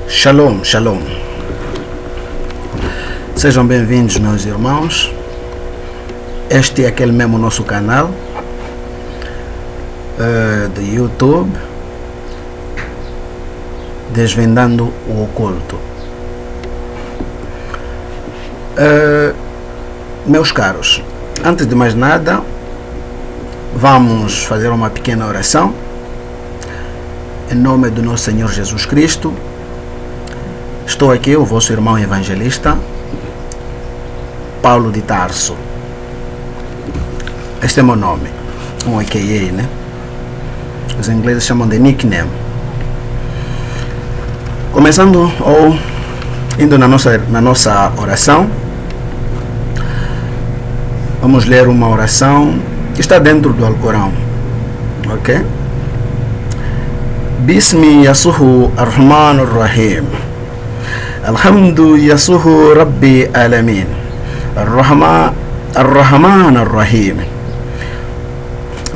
Shalom, shalom. Sejam bem-vindos, meus irmãos. Este é aquele mesmo nosso canal do YouTube, Desvendando o Oculto. Meus caros, antes de mais nada, vamos fazer uma pequena oração em nome do nosso Senhor Jesus Cristo. Estou aqui, o vosso irmão evangelista, Paulo de Tarso. Este é meu nome, um AKA, né? Os ingleses chamam de nickname. Começando ou indo na nossa oração, vamos ler uma oração que está dentro do Alcorão, ok? Bismi Yasuhu Ar-Rahman Ar-Rahim. Alhamdu Yasuhu Rabbi Alamin. Ar-Rahman Ar-Rahim.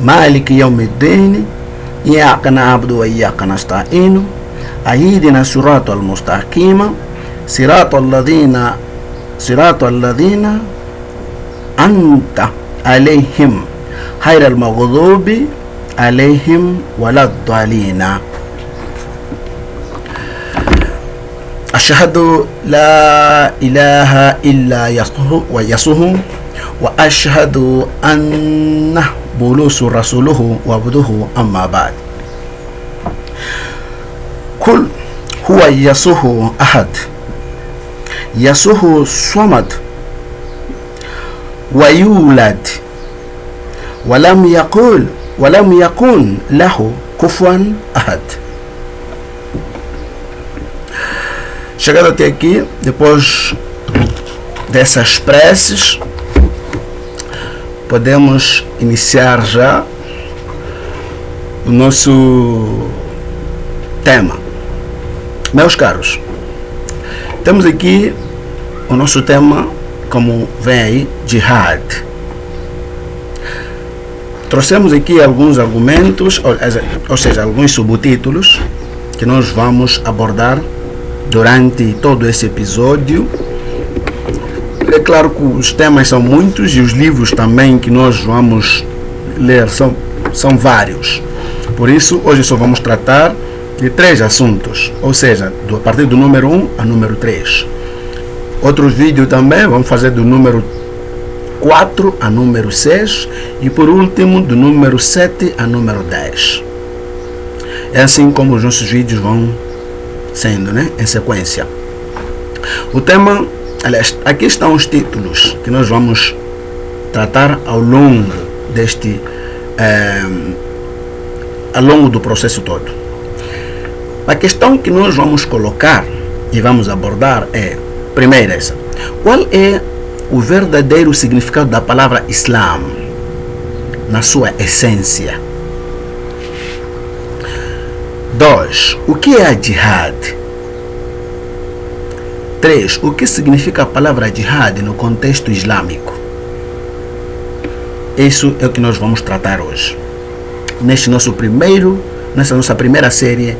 Malik Yawmiddin. Iyyaka na'budu wa iyyaka nasta'in. Ahdina siratal mustaqim. Siratal ladhina anta alayhim ghayral maghdubi alayhim waladdallin. Ashhadu la ilaha illa yasuhu wa ashhadu anna bulusu rasuluhu wa abduhu amma ba'd. Kul huwa yasuhu ahad yasuhu samad wa yulad wa lam yakun lahu kufuwan ahad. Chegado até aqui, depois dessas preces, podemos iniciar já o nosso tema. Meus caros, temos aqui o nosso tema, como vem aí, Jihad. Trouxemos aqui alguns argumentos, ou seja, alguns subtítulos que nós vamos abordar durante todo esse episódio. É claro que os temas são muitos e os livros também que nós vamos ler são vários. Por isso, hoje só vamos tratar de 3 assuntos, ou seja, a partir do número 1 a número 3. Outros vídeos também vamos fazer do número 4 a número 6 e por último do número 7 a número 10. É assim como os nossos vídeos vão sendo, né, em sequência. O tema, aliás, aqui estão os títulos que nós vamos tratar ao longo ao longo do processo todo. A questão que nós vamos colocar e vamos abordar é, primeiro, essa: qual é o verdadeiro significado da palavra Islam na sua essência? 2. O que é a Jihad? 3. O que significa a palavra Jihad no contexto islâmico? Isso é o que nós vamos tratar hoje, nessa nossa primeira série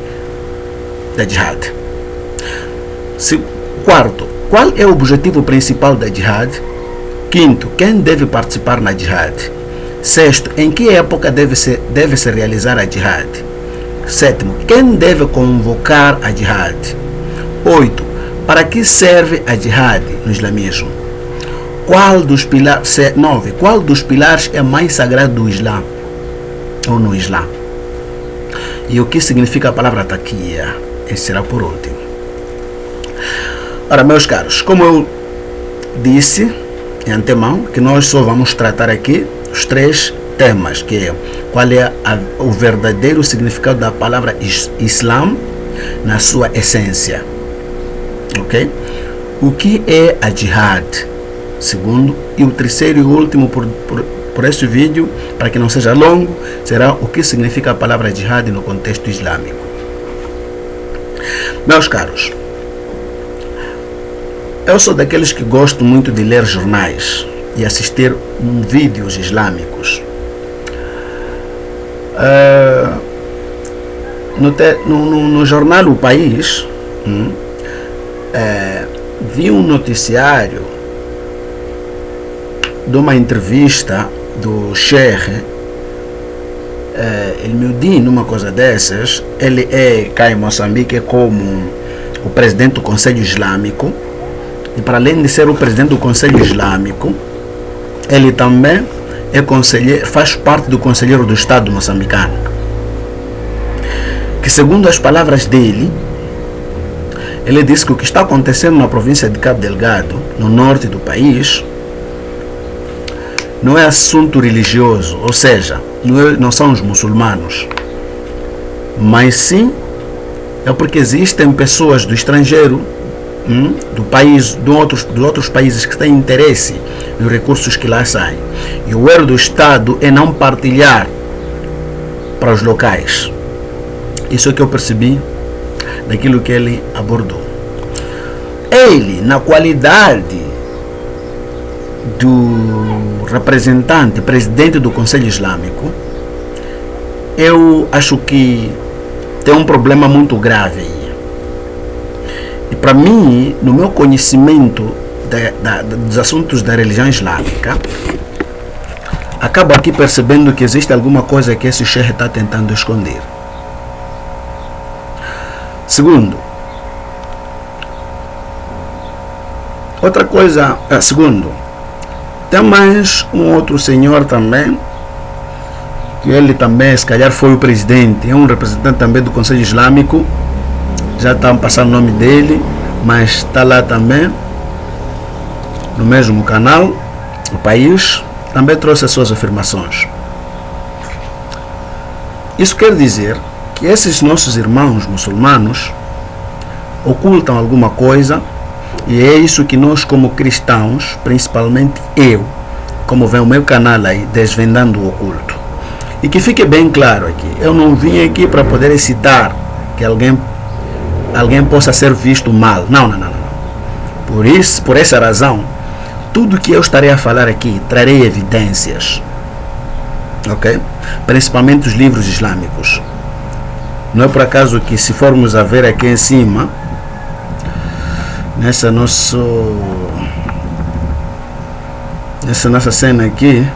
da Jihad. 4. Qual é o objetivo principal da Jihad? 5. Quem deve participar na Jihad? 6. Em que época deve se realizar a Jihad? 7. Quem deve convocar a Jihad? 8. Para que serve a Jihad no islamismo? 9. Qual dos pilares é mais sagrado do Islã ou no Islã? E o que significa a palavra taqiyya? Esse será por último. Ora, meus caros, como eu disse em antemão, que nós só vamos tratar aqui os 3 temas, que é qual é o verdadeiro significado da palavra Islam na sua essência, ok? O que é a Jihad, segundo, e o terceiro e último por este vídeo, para que não seja longo, será o que significa a palavra Jihad no contexto islâmico. Meus caros, eu sou daqueles que gosto muito de ler jornais e assistir vídeos islâmicos. No jornal O País, vi um noticiário de uma entrevista do Sheikh. Ele me disse numa coisa dessas. Ele é cá em Moçambique como o presidente do Conselho Islâmico, e para além de ser o presidente do Conselho Islâmico, ele também é conselheiro, faz parte do Conselheiro do Estado moçambicano, que segundo as palavras dele, ele disse que o que está acontecendo na província de Cabo Delgado, no norte do país, não é assunto religioso, ou seja, não são os muçulmanos, mas sim é porque existem pessoas do estrangeiro, do país, de outros países que têm interesse nos recursos que lá saem. E o erro do Estado é não partilhar para os locais. Isso é que eu percebi daquilo que ele abordou. Ele, na qualidade do representante, presidente do Conselho Islâmico, eu acho que tem um problema muito grave aí. E para mim, no meu conhecimento dos assuntos da religião islâmica, acabo aqui percebendo que existe alguma coisa que esse Sheikh está tentando esconder. Segundo, outra coisa, segundo, tem mais um outro senhor também, que ele também, se calhar, foi o presidente, é um representante também do Conselho Islâmico, já está passando o nome dele, mas está lá também, no mesmo canal, o país, também trouxe as suas afirmações. Isso quer dizer que esses nossos irmãos muçulmanos ocultam alguma coisa, e é isso que nós, como cristãos, principalmente eu, como vem o meu canal aí, Desvendando o Oculto, e que fique bem claro aqui, eu não vim aqui para poder excitar que alguém possa ser visto mal. Não. Por essa razão, tudo que eu estarei a falar aqui, trarei evidências, ok? Principalmente os livros islâmicos. Não é por acaso que, se formos a ver aqui em cima, nessa nossa cena aqui,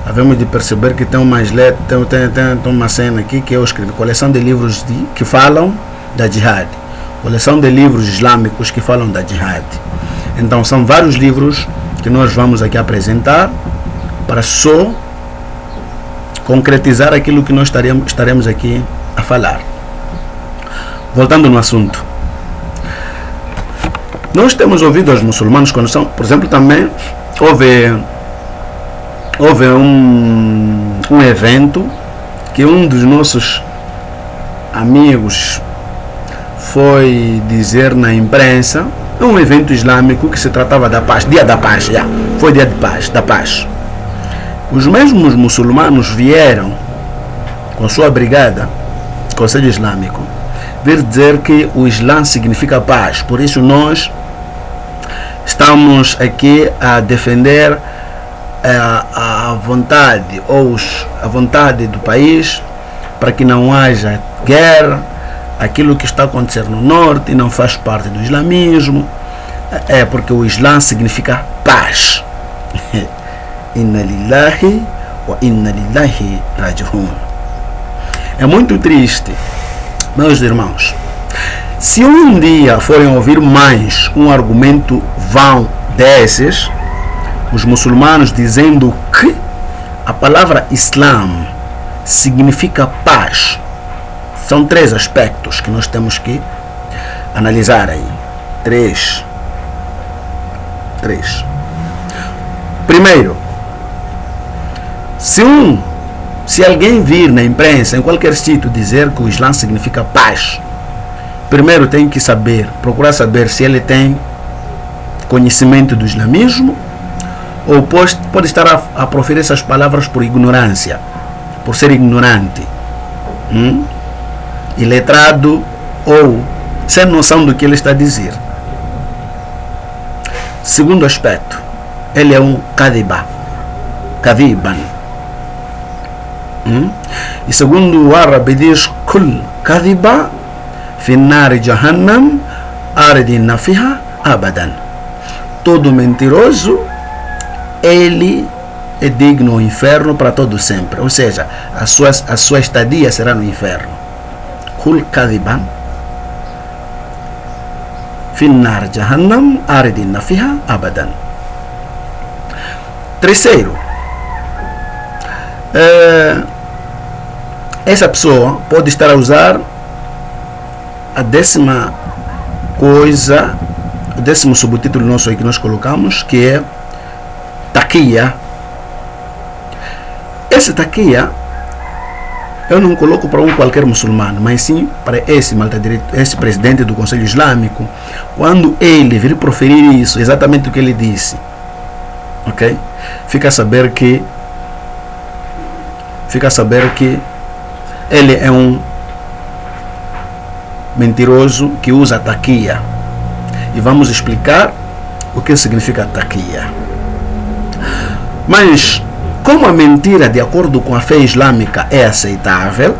havemos de perceber que tem uma cena aqui que eu escrevi, coleção de livros que falam da jihad, coleção de livros islâmicos que falam da jihad. Então são vários livros que nós vamos aqui apresentar para só concretizar aquilo que nós estaremos aqui a falar. Voltando no assunto, nós temos ouvido os muçulmanos quando são, por exemplo, também houve um evento que um dos nossos amigos foi dizer na imprensa, um evento islâmico que se tratava da paz, dia da paz, foi dia de paz, da paz. Os mesmos muçulmanos vieram com sua brigada, Conselho Islâmico, vir dizer que o Islã significa paz, por isso nós estamos aqui a defender a vontade a vontade do país para que não haja guerra. Aquilo que está acontecendo no norte não faz parte do islamismo, porque o Islã significa paz. Inna lillahi wa inna lillahi raji'un. É muito triste, meus irmãos, se um dia forem ouvir mais um argumento vão desses, os muçulmanos dizendo que a palavra Islã significa paz. São 3 aspectos que nós temos que analisar aí. 3. Primeiro, se alguém vir na imprensa, em qualquer sítio, dizer que o Islã significa paz, primeiro tem que procurar saber se ele tem conhecimento do islamismo, ou pode estar a proferir essas palavras por ignorância, por ser ignorante, iletrado, ou sem noção do que ele está a dizer. Segundo aspecto, ele é um kadiban. E segundo o árabe diz, kul kadiba fi nari jahannam aridina fiha abadan. Todo mentiroso, ele é digno ao inferno para todo sempre. Ou seja, a sua estadia será no inferno. Kul kadiban finnar jahannam aridina fiha abadan. Terceiro, essa pessoa pode estar a usar a 10ª coisa, o 10º subtítulo nosso aí que nós colocamos, que é taquia. Esse taquia eu não coloco para qualquer muçulmano, mas sim para esse presidente do Conselho Islâmico. Quando ele vir proferir isso, exatamente o que ele disse, ok? Fica a saber que ele é um mentiroso que usa taquia. E vamos explicar o que significa taquia. Mas como a mentira, de acordo com a fé islâmica, é aceitável,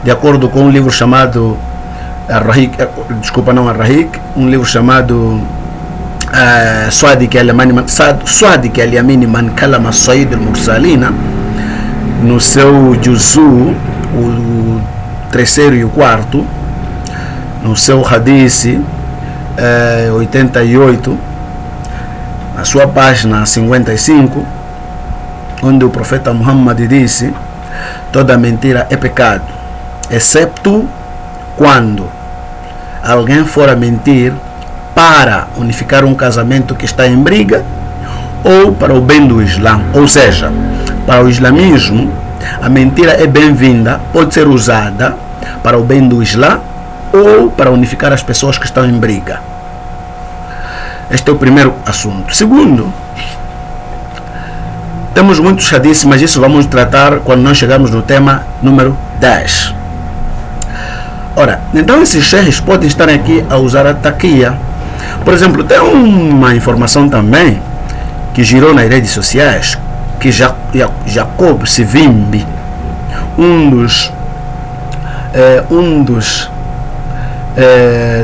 de acordo com um livro chamado um livro chamado Swadik al-Yamini Man Kalama Sayyid al-Mursalina, no seu Juzu, o 3º e o 4º, no seu Hadith 88, na sua página 55, onde o profeta Muhammad disse: toda mentira é pecado, excepto quando alguém for a mentir para unificar um casamento que está em briga ou para o bem do Islã. Ou seja, para o islamismo, a mentira é bem-vinda, pode ser usada para o bem do Islã ou para unificar as pessoas que estão em briga. Este é o primeiro assunto. Segundo, temos muitos hadiths, mas isso vamos tratar quando nós chegarmos no tema número 10. Ora, então esses sheikhs podem estar aqui a usar a taquia. Por exemplo, tem uma informação também que girou nas redes sociais, que Jacob Savimbi, um dos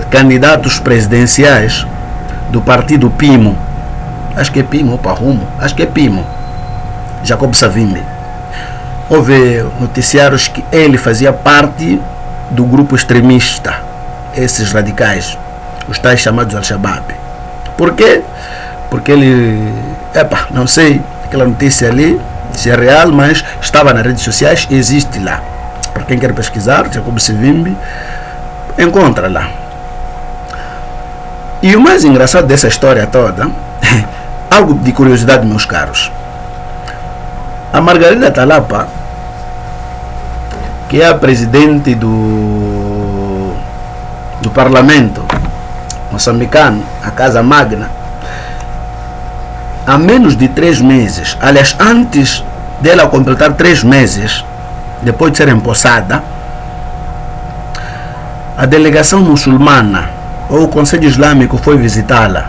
candidatos presidenciais do partido Pimo, acho que é Pimo ou Parumo, acho que é Pimo, Jacob Savimbi, houve noticiários que ele fazia parte do grupo extremista, esses radicais, os tais chamados Al-Shabaab. Por quê? Porque ele, não sei, aquela notícia ali, se é real, mas estava nas redes sociais, existe lá. Para quem quer pesquisar, Jacob Savimbi, encontra lá. E o mais engraçado dessa história toda, algo de curiosidade, meus caros. A Margarida Talapa, que é a presidente do parlamento moçambicano, a Casa Magna, há menos de 3 meses, aliás, antes dela completar 3 meses, depois de ser empossada, a delegação muçulmana ou o Conselho Islâmico foi visitá-la.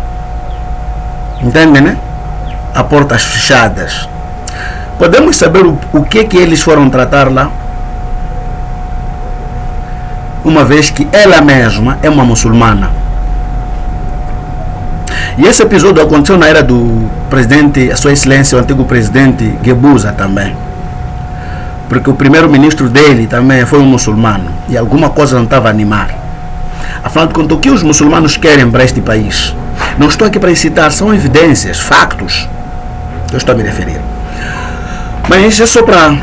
Entende, né? A portas fechadas. Podemos saber o que eles foram tratar lá? Uma vez que ela mesma é uma muçulmana. E esse episódio aconteceu na era do presidente, a sua excelência, o antigo presidente Guebuza também. Porque o primeiro-ministro dele também foi um muçulmano. E alguma coisa não estava a animar. Afinal de contas, o que os muçulmanos querem para este país? Não estou aqui para incitar, são evidências, factos que eu estou a me referir. Mas é só para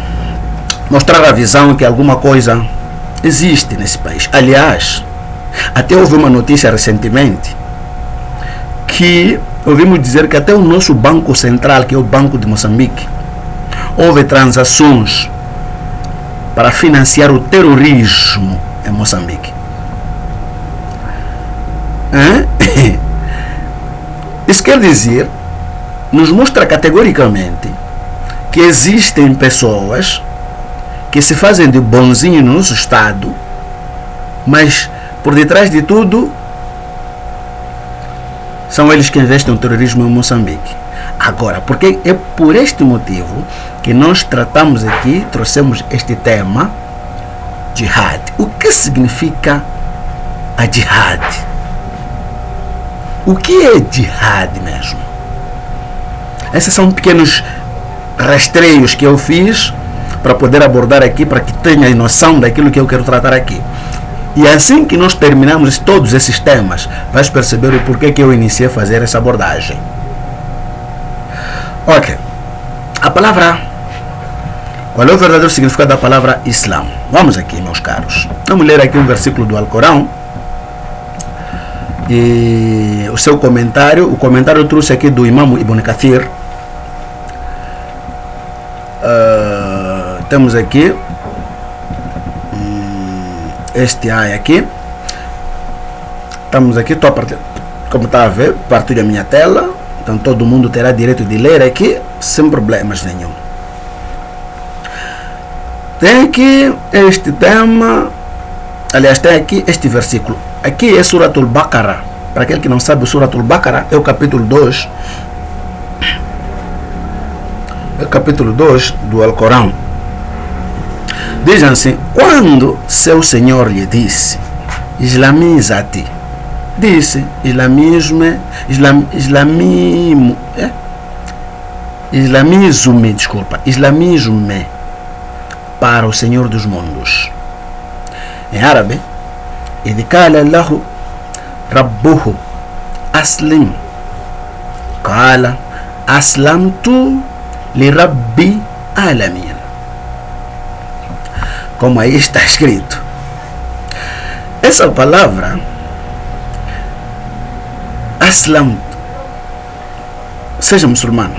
mostrar a visão que alguma coisa existe nesse país. Aliás, até houve uma notícia recentemente que ouvimos dizer que até o nosso Banco Central, que é o Banco de Moçambique, houve transações para financiar o terrorismo em Moçambique. Isso quer dizer, nos mostra categoricamente que existem pessoas que se fazem de bonzinho no nosso Estado, mas por detrás de tudo são eles que investem no terrorismo em Moçambique. Agora, porque é por este motivo que nós tratamos aqui, trouxemos este tema, jihad. O que significa a jihad? O que é jihad mesmo? Esses são pequenos rastreios que eu fiz para poder abordar aqui, para que tenha noção daquilo que eu quero tratar aqui. E assim que nós terminamos todos esses temas, vais perceber o porquê que eu iniciei a fazer essa abordagem. Ok. A palavra... Qual é o verdadeiro significado da palavra Islã? Vamos aqui, meus caros. Vamos ler aqui um versículo do Alcorão. E o seu comentário, o comentário eu trouxe aqui do Imam Ibn Kathir. Temos aqui este ai aqui. Estamos aqui, como está a ver, partilho a minha tela. Então todo mundo terá direito de ler aqui sem problemas nenhum. Tem aqui este tema, aliás, tem aqui este versículo. Aqui é Suratul Baqarah. Para aquele que não sabe, o Suratul Baqarah é o capítulo 2. É o capítulo 2 do Alcorão. Diz assim: quando seu Senhor lhe disse, islamiza-te, disse, islamize-me, para o Senhor dos mundos. Em árabe, إذ قال له ربه أسلم قال أسلمت لرب العالمين. Como aí está escrito. Essa palavra Aslam, seja muçulmano,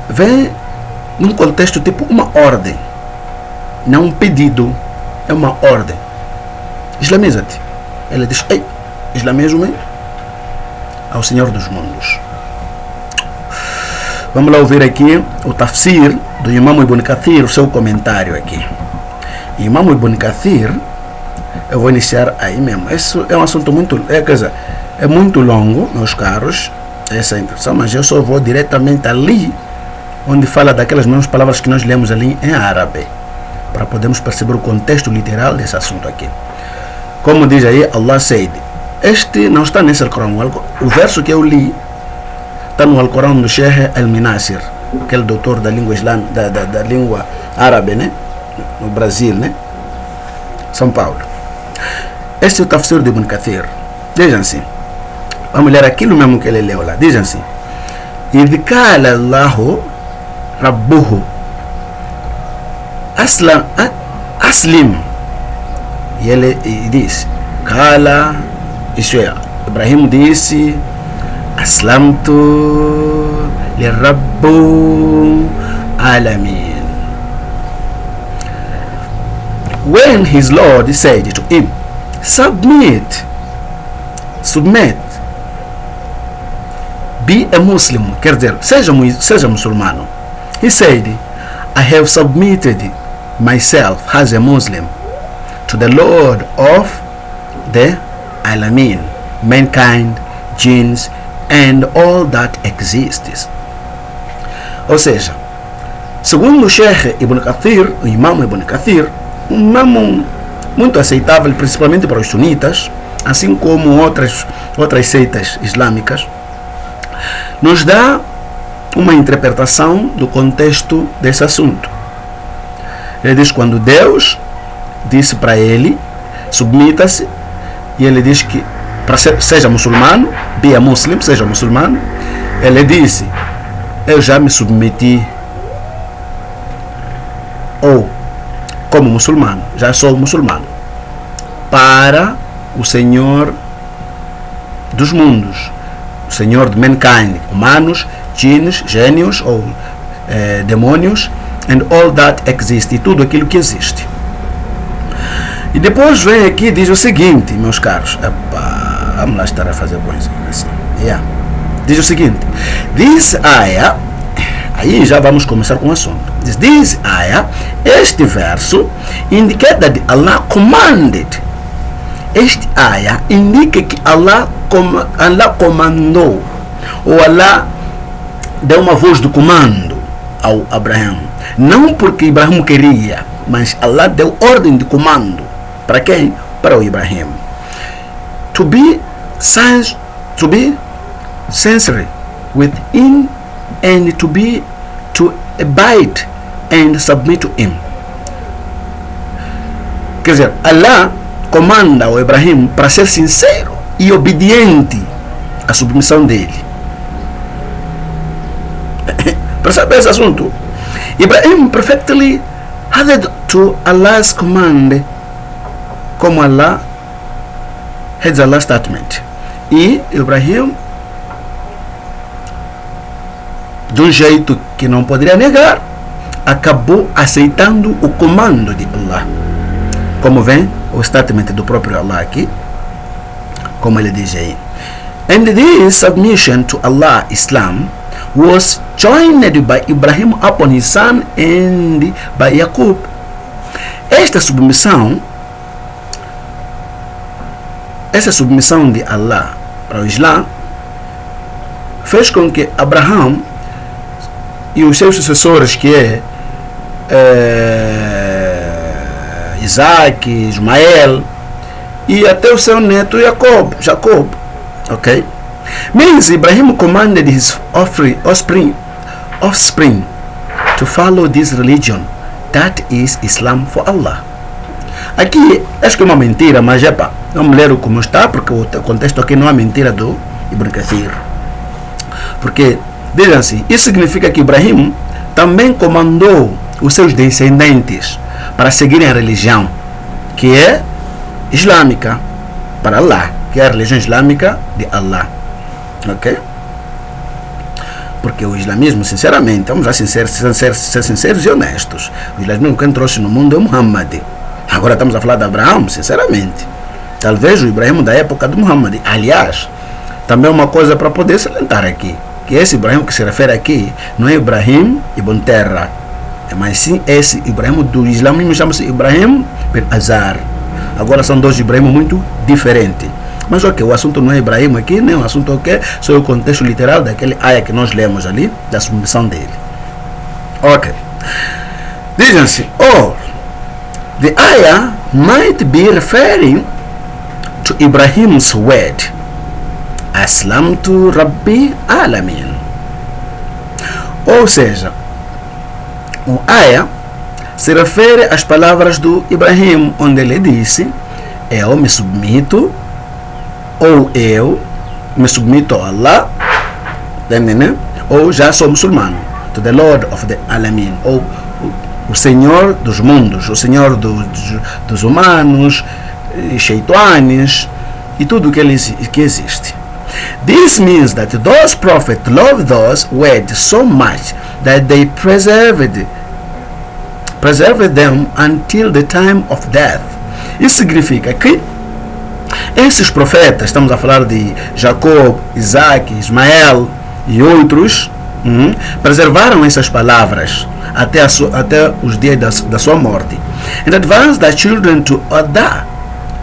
vem num contexto tipo uma ordem, não um pedido, é uma ordem. Islamiza-te. Ele diz: ei, islamizo-me ao Senhor dos mundos. Vamos lá ouvir aqui o tafsir do Imam Ibn Kathir, o seu comentário aqui. Imam Ibn Kathir, eu vou iniciar aí mesmo. Isso é um assunto muito, é muito longo, meus caros, essa introdução, mas eu só vou diretamente ali, onde fala daquelas mesmas palavras que nós lemos ali em árabe, para podermos perceber o contexto literal desse assunto aqui. Como diz aí, Allah said, este não está nesse Alcorão. O verso que eu li está no Alcorão do Sheikh Al-Minasir, aquele doutor da língua da língua árabe, né? No Brasil, né? São Paulo. Este é o tafsir de Ibn Kathir. Diz assim, vamos ler aquilo mesmo que ele leu lá. Diz assim: إذ قال الله ربه أسلم. E ele disse, Kala, isso é, Ibrahim disse, Aslamtu li Rabbu Alamin. When his Lord said to him, submit, be a Muslim, quer dizer, seja muçulmano. He said, I have submitted myself as a Muslim to the Lord of the Alamin, mankind, jinns, and all that exists. Ou seja, segundo o Sheikh Ibn Kathir, o Imam Ibn Kathir, um imam muito aceitável, principalmente para os sunitas, assim como outras seitas islâmicas, nos dá uma interpretação do contexto desse assunto. Ele diz, quando Deus disse para ele, submita-se, e ele diz que seja muçulmano, be a Muslim, seja muçulmano, ele disse, eu já me submeti, ou como muçulmano, já sou muçulmano, para o Senhor dos mundos, o Senhor de mankind, humanos, jinns, gênios ou demônios, and all that exists, e tudo aquilo que existe. E depois vem aqui e diz o seguinte, meus caros, vamos lá estar a fazer coisa assim. Diz o seguinte, this ayah, aí já vamos começar com o assunto. Diz, this ayah, este verso, indica that Allah commanded. Este ayah indica que Allah comandou, ou Allah deu uma voz do comando ao Abraão. Não porque Ibrahim queria, mas Allah deu ordem de comando. Para quem? Para o Ibrahim. To be science to be sincere within and to abide and submit to him. Quer dizer, Allah comanda o Ibrahim para ser sincero e obediente à submissão dele. Percebe esse assunto? Ibrahim perfectly adhered to Allah's command, como Allah has Allah's statement. E Ibrahim, de um jeito que não poderia negar, acabou aceitando o comando de Allah. Como vem o statement do próprio Allah aqui, como ele diz aí. And this submission to Allah, Islam, was joined by Ibrahim upon his son and by Yaqub. Essa submissão de Allah para o Islã fez com que Abraão e os seus sucessores, que é Isaac, Ismael e até o seu neto Jacob, ok? Means Ibrahim commanded his offspring to follow this religion, that is Islam for Allah. Aqui acho que é uma mentira, mas vamos ler como está, porque o contexto aqui não é mentira do Ibn Kathir. Porque dizem assim, isso significa que Ibrahim também comandou os seus descendentes para seguirem a religião que é islâmica para Allah, que é a religião islâmica de Allah, ok? Porque o islamismo, sinceramente, vamos ser sinceros e honestos, o islamismo quem trouxe no mundo é Muhammad. Agora estamos a falar de Abraão, sinceramente, talvez o Ibrahim da época de Muhammad. Aliás, também uma coisa para poder salientar aqui, que esse Ibrahim que se refere aqui não é Ibrahim ibn Terra, mas sim esse Ibrahim do islamismo chama-se Ibrahim bin Azar. Agora são dois Ibrahim muito diferentes. Mas ok, o assunto não é Ibrahim aqui, nem o assunto ok, só é o contexto literal daquele ayah que nós lemos ali, da submissão dele. Ok. Dizem-se, the ayah might be referring to Ibrahim's word, Aslamtu Rabbi Alamin. Ou seja, o ayah se refere às palavras do Ibrahim, onde ele disse, eu me submito, ou eu me submito a Allah, ou já sou muçulmano, to the Lord of the Alamin, ou o Senhor dos mundos, o Senhor dos humanos, sheitanes e tudo que existe. This means that those prophets loved those words so much that they preserved them until the time of death. Isso significa que esses profetas, estamos a falar de Jacob, Isaac, Ismael e outros, preservaram essas palavras até os dias da sua morte. And advanced their children to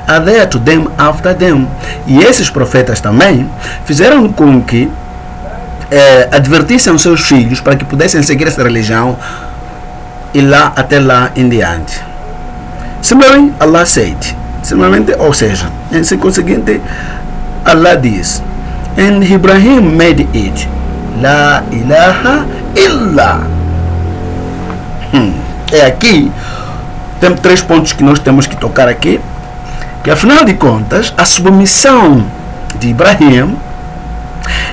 adhere to them after them. E esses profetas também fizeram com que advertissem os seus filhos para que pudessem seguir essa religião e até lá em diante. Similarly, Allah said, ou seja, em conseguinte, Allah diz, and Ibrahim made it La ilaha illa. É aqui, tem 3 pontos que nós temos que tocar aqui, que afinal de contas, a submissão de Ibrahim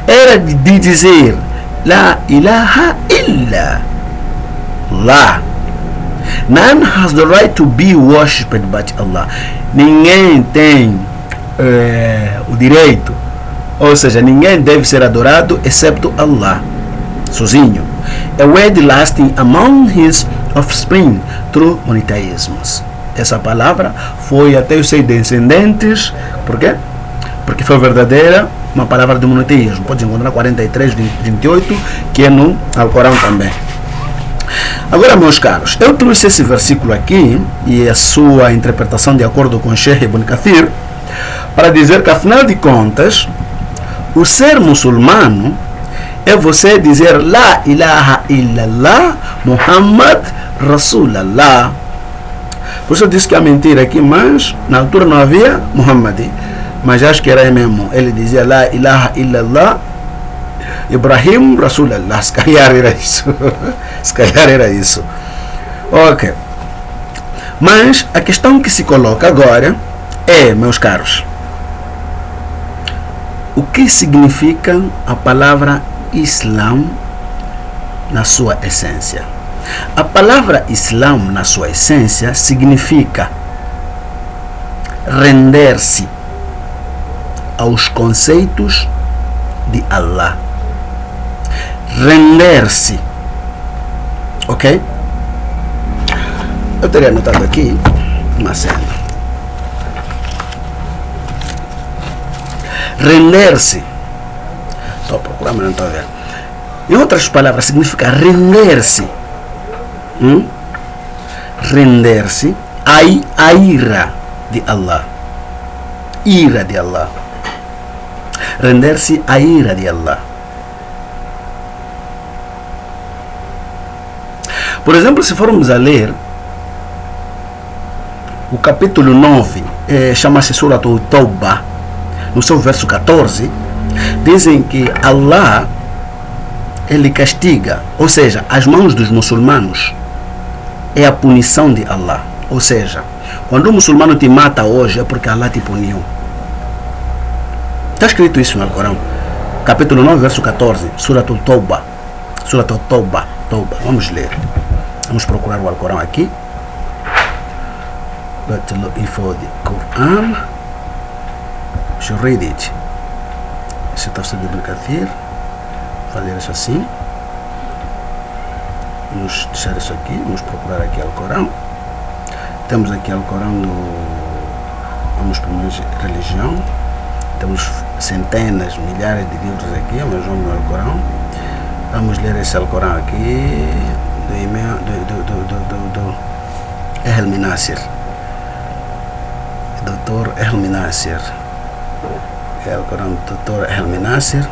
era de dizer La ilaha illa Allah. None has the right to be worshipped but Allah. Ninguém tem o direito, ou seja, ninguém deve ser adorado excepto Allah, sozinho. A word lasting among his offspring through monotheisms. Essa palavra foi até os seus descendentes. Por quê? Porque foi verdadeira, uma palavra de monoteísmo. Pode encontrar 43:28, que é no Alcorão também. Agora, meus caros, eu trouxe esse versículo aqui e a sua interpretação de acordo com Sheikh Ibn Kathir para dizer que, afinal de contas, o ser muçulmano é você dizer La ilaha illallah Muhammad Rasulallah. Por isso eu disse que é mentira aqui, mas na altura não havia Muhammad. mas acho que era mesmo. Ele dizia La ilaha illallah Ibrahim Rasulallah. Se calhar era isso. Se calhar era isso. Ok. Mas a questão que se coloca agora é, meus caros, o que significa a palavra Islam na sua essência? A palavra Islam na sua essência significa render-se aos conceitos de Allah. Render-se. Ok? Eu teria anotado aqui uma cena. Render-se. Estou procurando, mas não estou a ver. Em outras palavras, significa render-se. Render-se à ira de Allah. Ira de Allah. Render-se à ira de Allah. Por exemplo, se formos a ler o capítulo 9, chama-se Surat al-Tawbah, no seu verso 14, dizem que Allah, ele castiga, ou seja, as mãos dos muçulmanos é a punição de Allah. Ou seja, quando um muçulmano te mata hoje é porque Allah te puniu. Está escrito isso no Alcorão. Capítulo 9, verso 14, Surat al-Tawbah. Surat al-Tawbah. Vamos ler. Vamos procurar o Alcorão aqui. Battle for the Quran. Should read it. Esse está sendo Ibn Vou ler isso assim. Vamos deixar isso aqui. Vamos procurar aqui o Alcorão. Temos aqui o Alcorão do. Vamos primeiro religião. Temos centenas, milhares de livros aqui, mas vamos no Alcorão. Vamos ler esse Alcorão aqui do Helmi Nasser. Dr. Helmi Nasser. É o Alcorão do Dr. Helmi Nasser.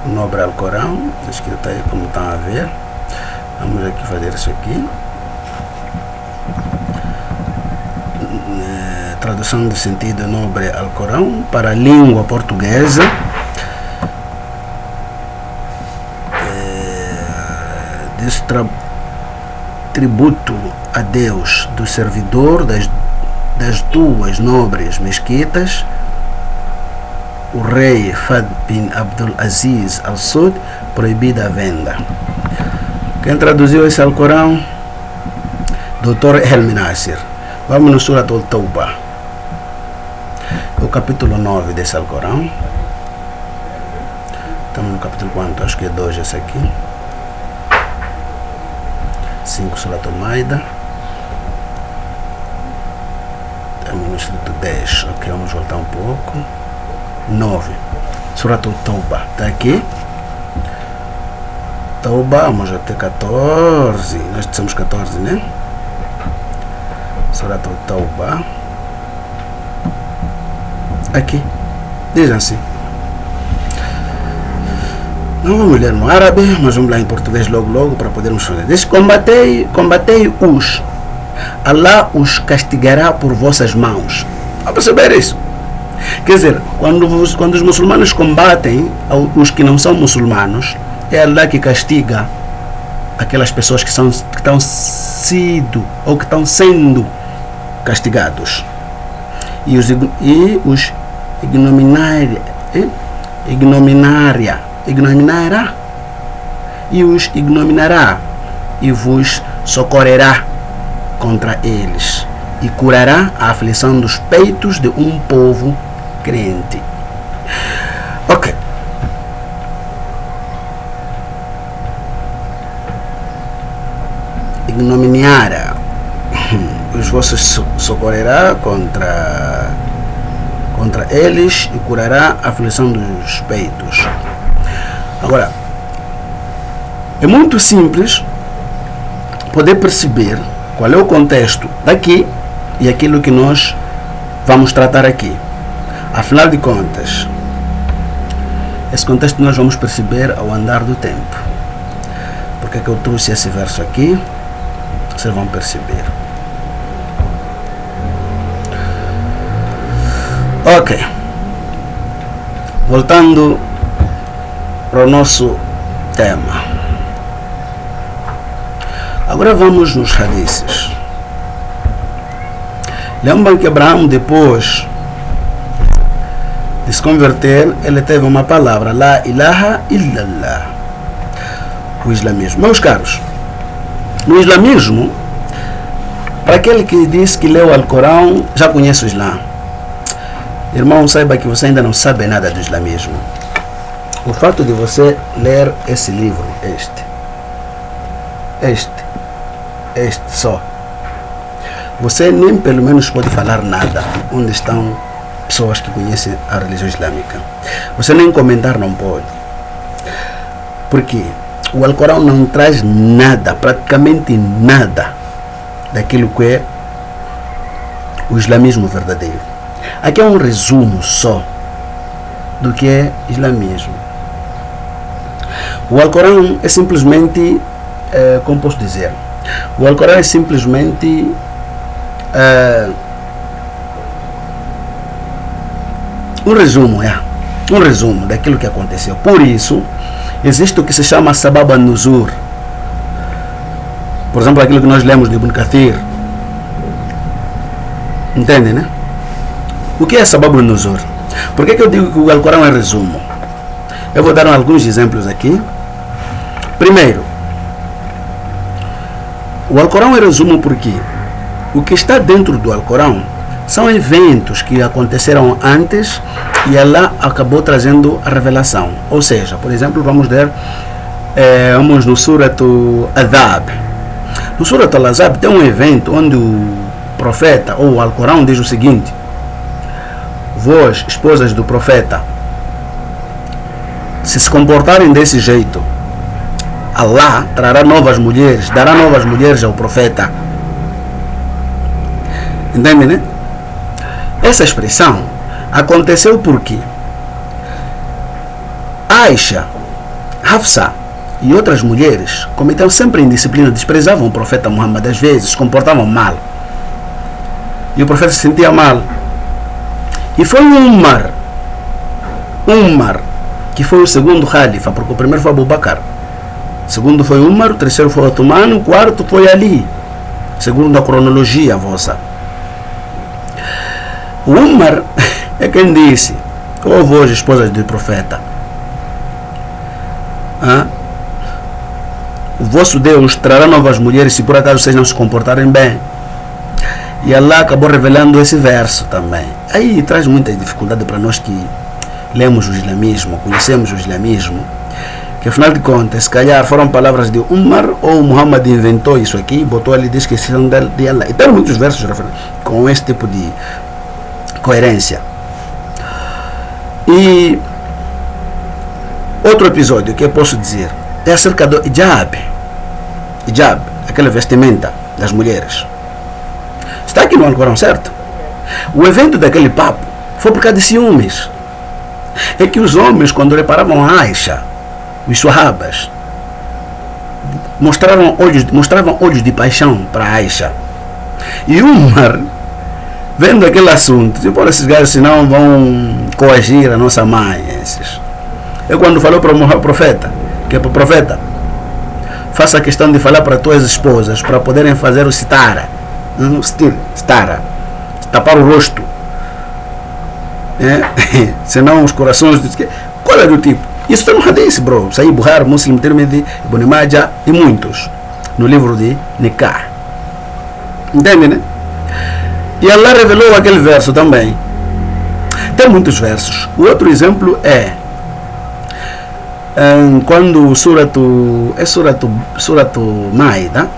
O nobre Alcorão, escrito aí como estão a ver. Vamos aqui fazer isso aqui. Tradução do sentido nobre Alcorão para a língua portuguesa. Diz tributo a Deus do servidor das duas nobres mesquitas, o rei Fahd bin Abdul Aziz Al Saud, proibida a venda. Quem traduziu esse Alcorão? Dr. Helmi Nasser. Vamos no Surat al-Tawbah, o capítulo 9 desse Alcorão. Estamos no capítulo quanto? Acho que é 2 esse aqui. 5, Surat al-Maida. Estamos no Surat 10. Ok, vamos voltar um pouco. 9, Surat al-Tawbah. Está aqui. Tawbah, vamos até 14. Nós dissemos 14, né? Surat al-Tawbah. Aqui. Diz assim. Não vamos ler no árabe, mas vamos lá em português logo para podermos fazer. Diz: combatei-os. Allah os castigará por vossas mãos. Vamos perceber isso? Quer dizer, quando os muçulmanos combatem os que não são muçulmanos, é Allah que castiga aquelas pessoas que estão sendo castigados. E os ignominará e vos socorrerá contra eles e curará a aflição dos peitos de um povo crente. Ok. Ignominará os vossos socorrerá contra eles e curará a aflição dos peitos. Agora, é muito simples poder perceber qual é o contexto daqui e aquilo que nós vamos tratar aqui. Afinal de contas, esse contexto nós vamos perceber ao andar do tempo. Porque é que eu trouxe esse verso aqui? Vocês vão perceber. Ok. Voltando para o nosso tema. Agora vamos nos hadiths. Lembram que Abraão, depois de se converter, ele teve uma palavra, La ilaha illallah, o islamismo. Meus caros, no islamismo, para aquele que diz que leu o Alcorão, já conhece o Islã. Irmão, saiba que você ainda não sabe nada do islamismo. O fato de você ler esse livro, este só, você nem pelo menos pode falar nada onde estão pessoas que conhecem a religião islâmica. Você nem comentar não pode. Porque o Alcorão não traz nada, praticamente nada, daquilo que é o islamismo verdadeiro. Aqui é um resumo só do que é islamismo. O Alcorão é simplesmente, como posso dizer, o Alcorão é simplesmente um resumo daquilo que aconteceu. Por isso, existe o que se chama Sabab an-Nuzul. Por exemplo, aquilo que nós lemos de Ibn Kathir. Entende, né? O que é Sabab an-Nuzul? Por que eu digo que o Alcorão é resumo? Eu vou dar alguns exemplos aqui. Primeiro, o Alcorão é resumo porque o que está dentro do Alcorão são eventos que aconteceram antes e Allah acabou trazendo a revelação. Ou seja, por exemplo, vamos no Surat Al-Azab. No Surat Al-Azab tem um evento onde o profeta, ou o Alcorão, diz o seguinte: vós, esposas do profeta, se comportarem desse jeito, Allah trará novas mulheres, dará novas mulheres ao profeta. Entende, né? Essa expressão aconteceu porque Aisha, Hafsa e outras mulheres cometeram sempre indisciplina, desprezavam o profeta Muhammad, às vezes se comportavam mal. E o profeta se sentia mal. E foi Umar, que foi o segundo Khalifa, porque o primeiro foi Abu Bakr, o segundo foi Umar, o terceiro foi Otomano, o quarto foi Ali, segundo a cronologia vossa. O Umar é quem disse: ó vós, esposas do profeta, o vosso Deus trará novas mulheres se por acaso vocês não se comportarem bem. E Allah acabou revelando esse verso também. Aí traz muita dificuldade para nós que lemos o islamismo, conhecemos o islamismo, que afinal de contas, se calhar foram palavras de Umar, ou Muhammad inventou isso aqui, botou ali descrição de Allah. E tem muitos versos com esse tipo de coerência. E outro episódio que eu posso dizer é acerca do hijab, aquela vestimenta das mulheres. Está aqui no Alcorão, certo? O evento daquele papo foi por causa de ciúmes. É que os homens, quando reparavam a Aisha, os Sahabas, mostravam olhos de paixão para Aisha. E Umar, vendo aquele assunto, disse: por esses gajos, senão vão coagir a nossa mãe. É quando falou para o profeta, que é para o profeta: faça questão de falar para tuas esposas, para poderem fazer o sitara, tapar o rosto, senão os corações, qual é do tipo? Isso está no hadith, bro. Sahih Bukhari, Muslim, Tirmidhi, Ibn Majah e muitos no livro de Nikah. Entende, né? E Allah revelou aquele verso também. Tem muitos versos. O outro exemplo é quando o Suratu Maida,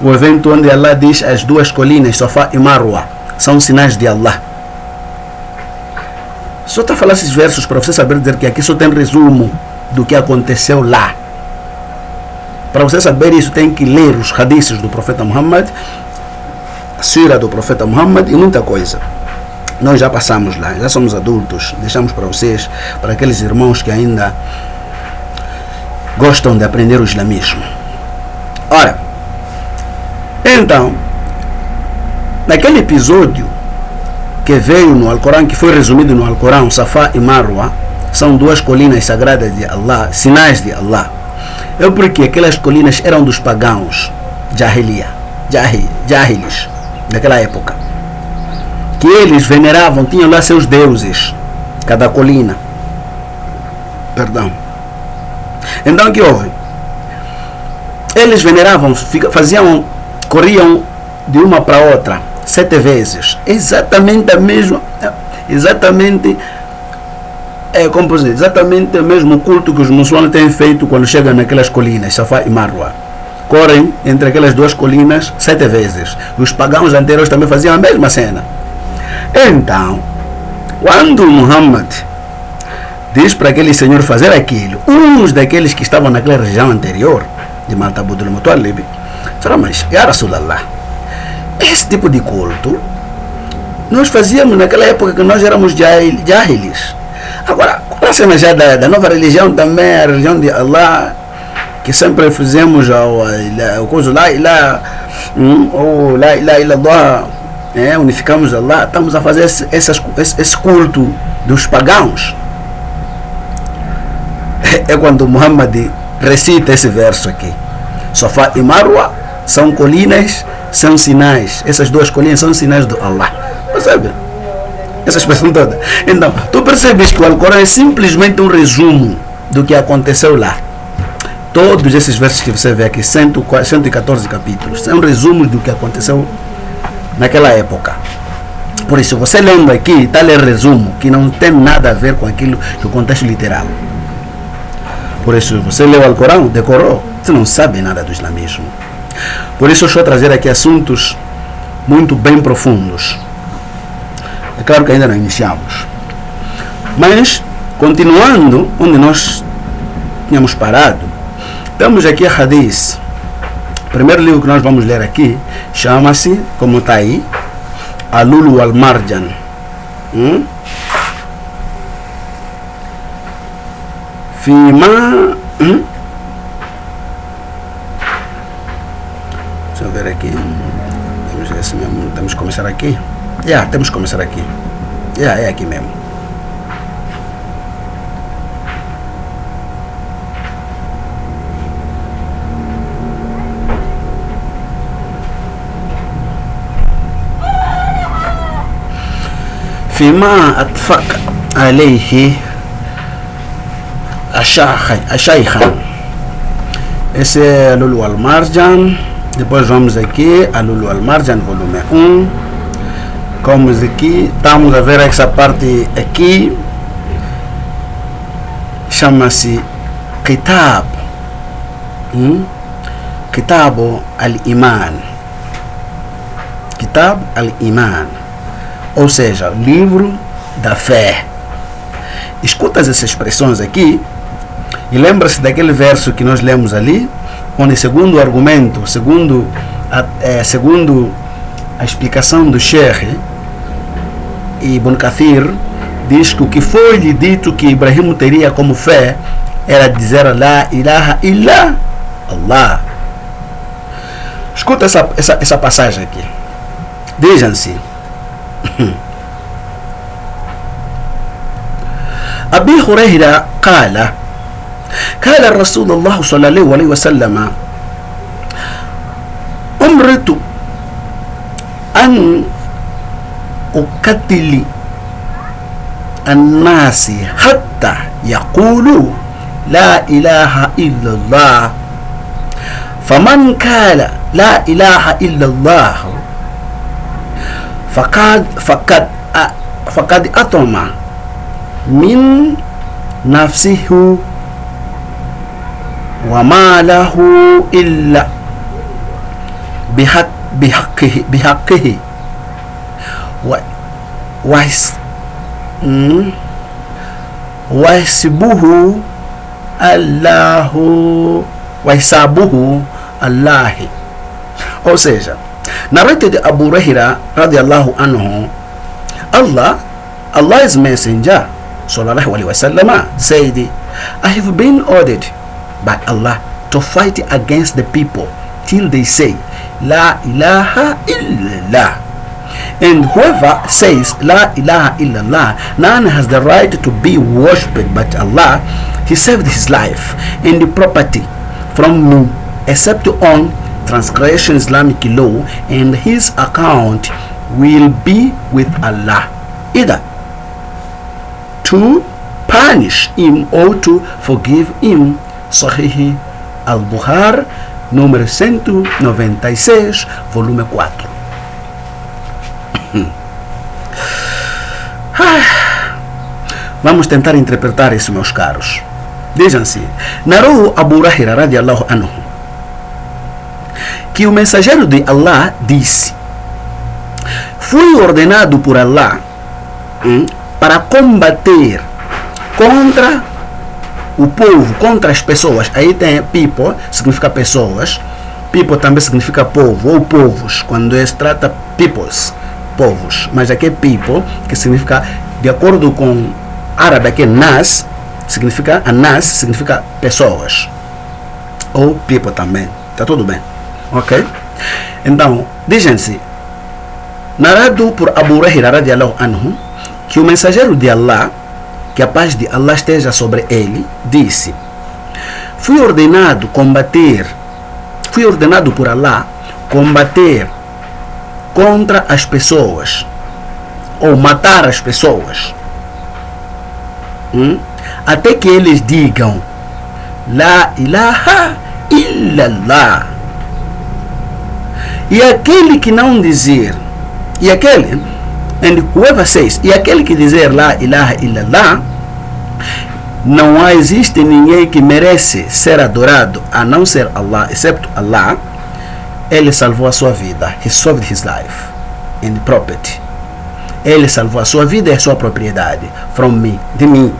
o evento onde Allah diz: as duas colinas, Safa e Marwa, são sinais de Allah. Só está a falar esses versos para você saber dizer que aqui só tem resumo do que aconteceu lá. Para você saber isso, tem que ler os hadiths do profeta Muhammad, a sira do profeta Muhammad e muita coisa. Nós já passamos lá, já somos adultos. Deixamos para vocês, para aqueles irmãos que ainda gostam de aprender o islamismo. Ora, então, naquele episódio que veio no Alcorão, que foi resumido no Alcorão, Safá e Marwa, são duas colinas sagradas de Allah, sinais de Allah. É porque aquelas colinas eram dos pagãos, Jahilis, daquela época, que eles veneravam, tinham lá seus deuses, cada colina. Perdão. Então o que houve? Eles veneravam, corriam de uma para outra 7 vezes, exatamente a mesma, exatamente o mesmo culto que os muçulmanos têm feito quando chegam naquelas colinas, Safá e Marwa. Correm entre aquelas duas colinas 7 vezes. Os pagãos anteriores também faziam a mesma cena. Então, quando Muhammad diz para aquele senhor fazer aquilo, uns daqueles que estavam naquela região anterior de Malta Abdul Muttalib disseram: mas, Ya Rasulallah, esse tipo de culto nós fazíamos naquela época que nós éramos jahilis. Agora, com a cena já da nova religião também, a religião de Allah, que sempre fizemos o coisa lá e lá, ou lá e lá, unificamos Allah, estamos a fazer esse culto dos pagãos. É quando Muhammad recita esse verso aqui: Safá e Marwa são colinas, são sinais. Essas duas colinas são sinais do Allah. Percebe? Essa expressão toda. Então, tu percebes que o Alcorão é simplesmente um resumo do que aconteceu lá. Todos esses versos que você vê aqui, 114 capítulos, são resumos do que aconteceu naquela época. Por isso, você lendo aqui, está lendo resumo, que não tem nada a ver com aquilo que o contexto literal. Por isso, você leu o Alcorão, decorou, você não sabe nada do islamismo. Por isso, eu estou a trazer aqui assuntos muito bem profundos. É claro que ainda não iniciamos. Mas, continuando onde nós tínhamos parado, temos aqui a Hadith. O primeiro livro que nós vamos ler aqui chama-se, como está aí, Al-Lulu wal-Marjan. Fima. Deixa eu ver aqui. Temos que começar aqui. Temos que começar aqui. É aqui mesmo. فيما أتفق عليه الشيخان. Esse é Al-Lulu wal-Marjan. Depois vamos aqui Al-Lulu wal-Marjan volume 1. Como aqui, estamos a ver essa parte aqui, chama-se Kitab, Kitab al-Iman, Kitab al-Iman, ou seja, livro da fé. Escuta essas expressões aqui e lembra-se daquele verso que nós lemos ali, onde segundo o argumento, segundo a explicação do Sheikh Ibn Kathir, diz que o que foi lhe dito que Ibrahim teria como fé era dizer La ilaha illa Allah. Escuta essa passagem aqui. Dizem-se Abi Huraira قال رسول الله صلى الله عليه وسلم أمرت أن أقتل الناس حتى يقولوا لا إله إلا الله فمن قال لا إله إلا الله فقد أطعم من نفسه وما له إلا بحقه وحسبه الله. Ou seja, na rede de Abu Huraira radiallahu anhu, Allah's messenger sallallahu alaihi wasallam said, I have been ordered by Allah to fight against the people till they say La ilaha illallah. And whoever says La ilaha illallah, none has the right to be worshipped but Allah, he saved his life and the property from me, except on transgression Islamic law, and his account will be with Allah, either to punish him or to forgive him. Sahih al-Bukhari, número 196, volume 4. Vamos tentar interpretar isso, meus caros. Dizem assim: narrou Abu Huraira radiallahu anhu que o mensageiro de Allah disse: fui ordenado por Allah para combater contra o povo, contra as pessoas. Aí tem people, significa pessoas. People também significa povo ou povos, quando se trata peoples, povos. Mas aqui é people, que significa, de acordo com árabe, aqui nas, significa anas, significa pessoas. Ou people também. Tá tudo bem. Ok? Então, dizem-se, narrado por Abu Huraira radiallahu anhu, que o mensageiro de Allah, que a paz de Allah esteja sobre ele, disse: fui ordenado por Allah combater contra as pessoas, ou matar as pessoas, até que eles digam La ilaha illallah. E aquele que não dizer, e aquele, and whoever says, e aquele que dizer La ilaha illallah, não existe ninguém que merece ser adorado a não ser Allah, excepto Allah, ele salvou a sua vida. He saved his life and property. Ele salvou a sua vida e a sua propriedade from me, de mim,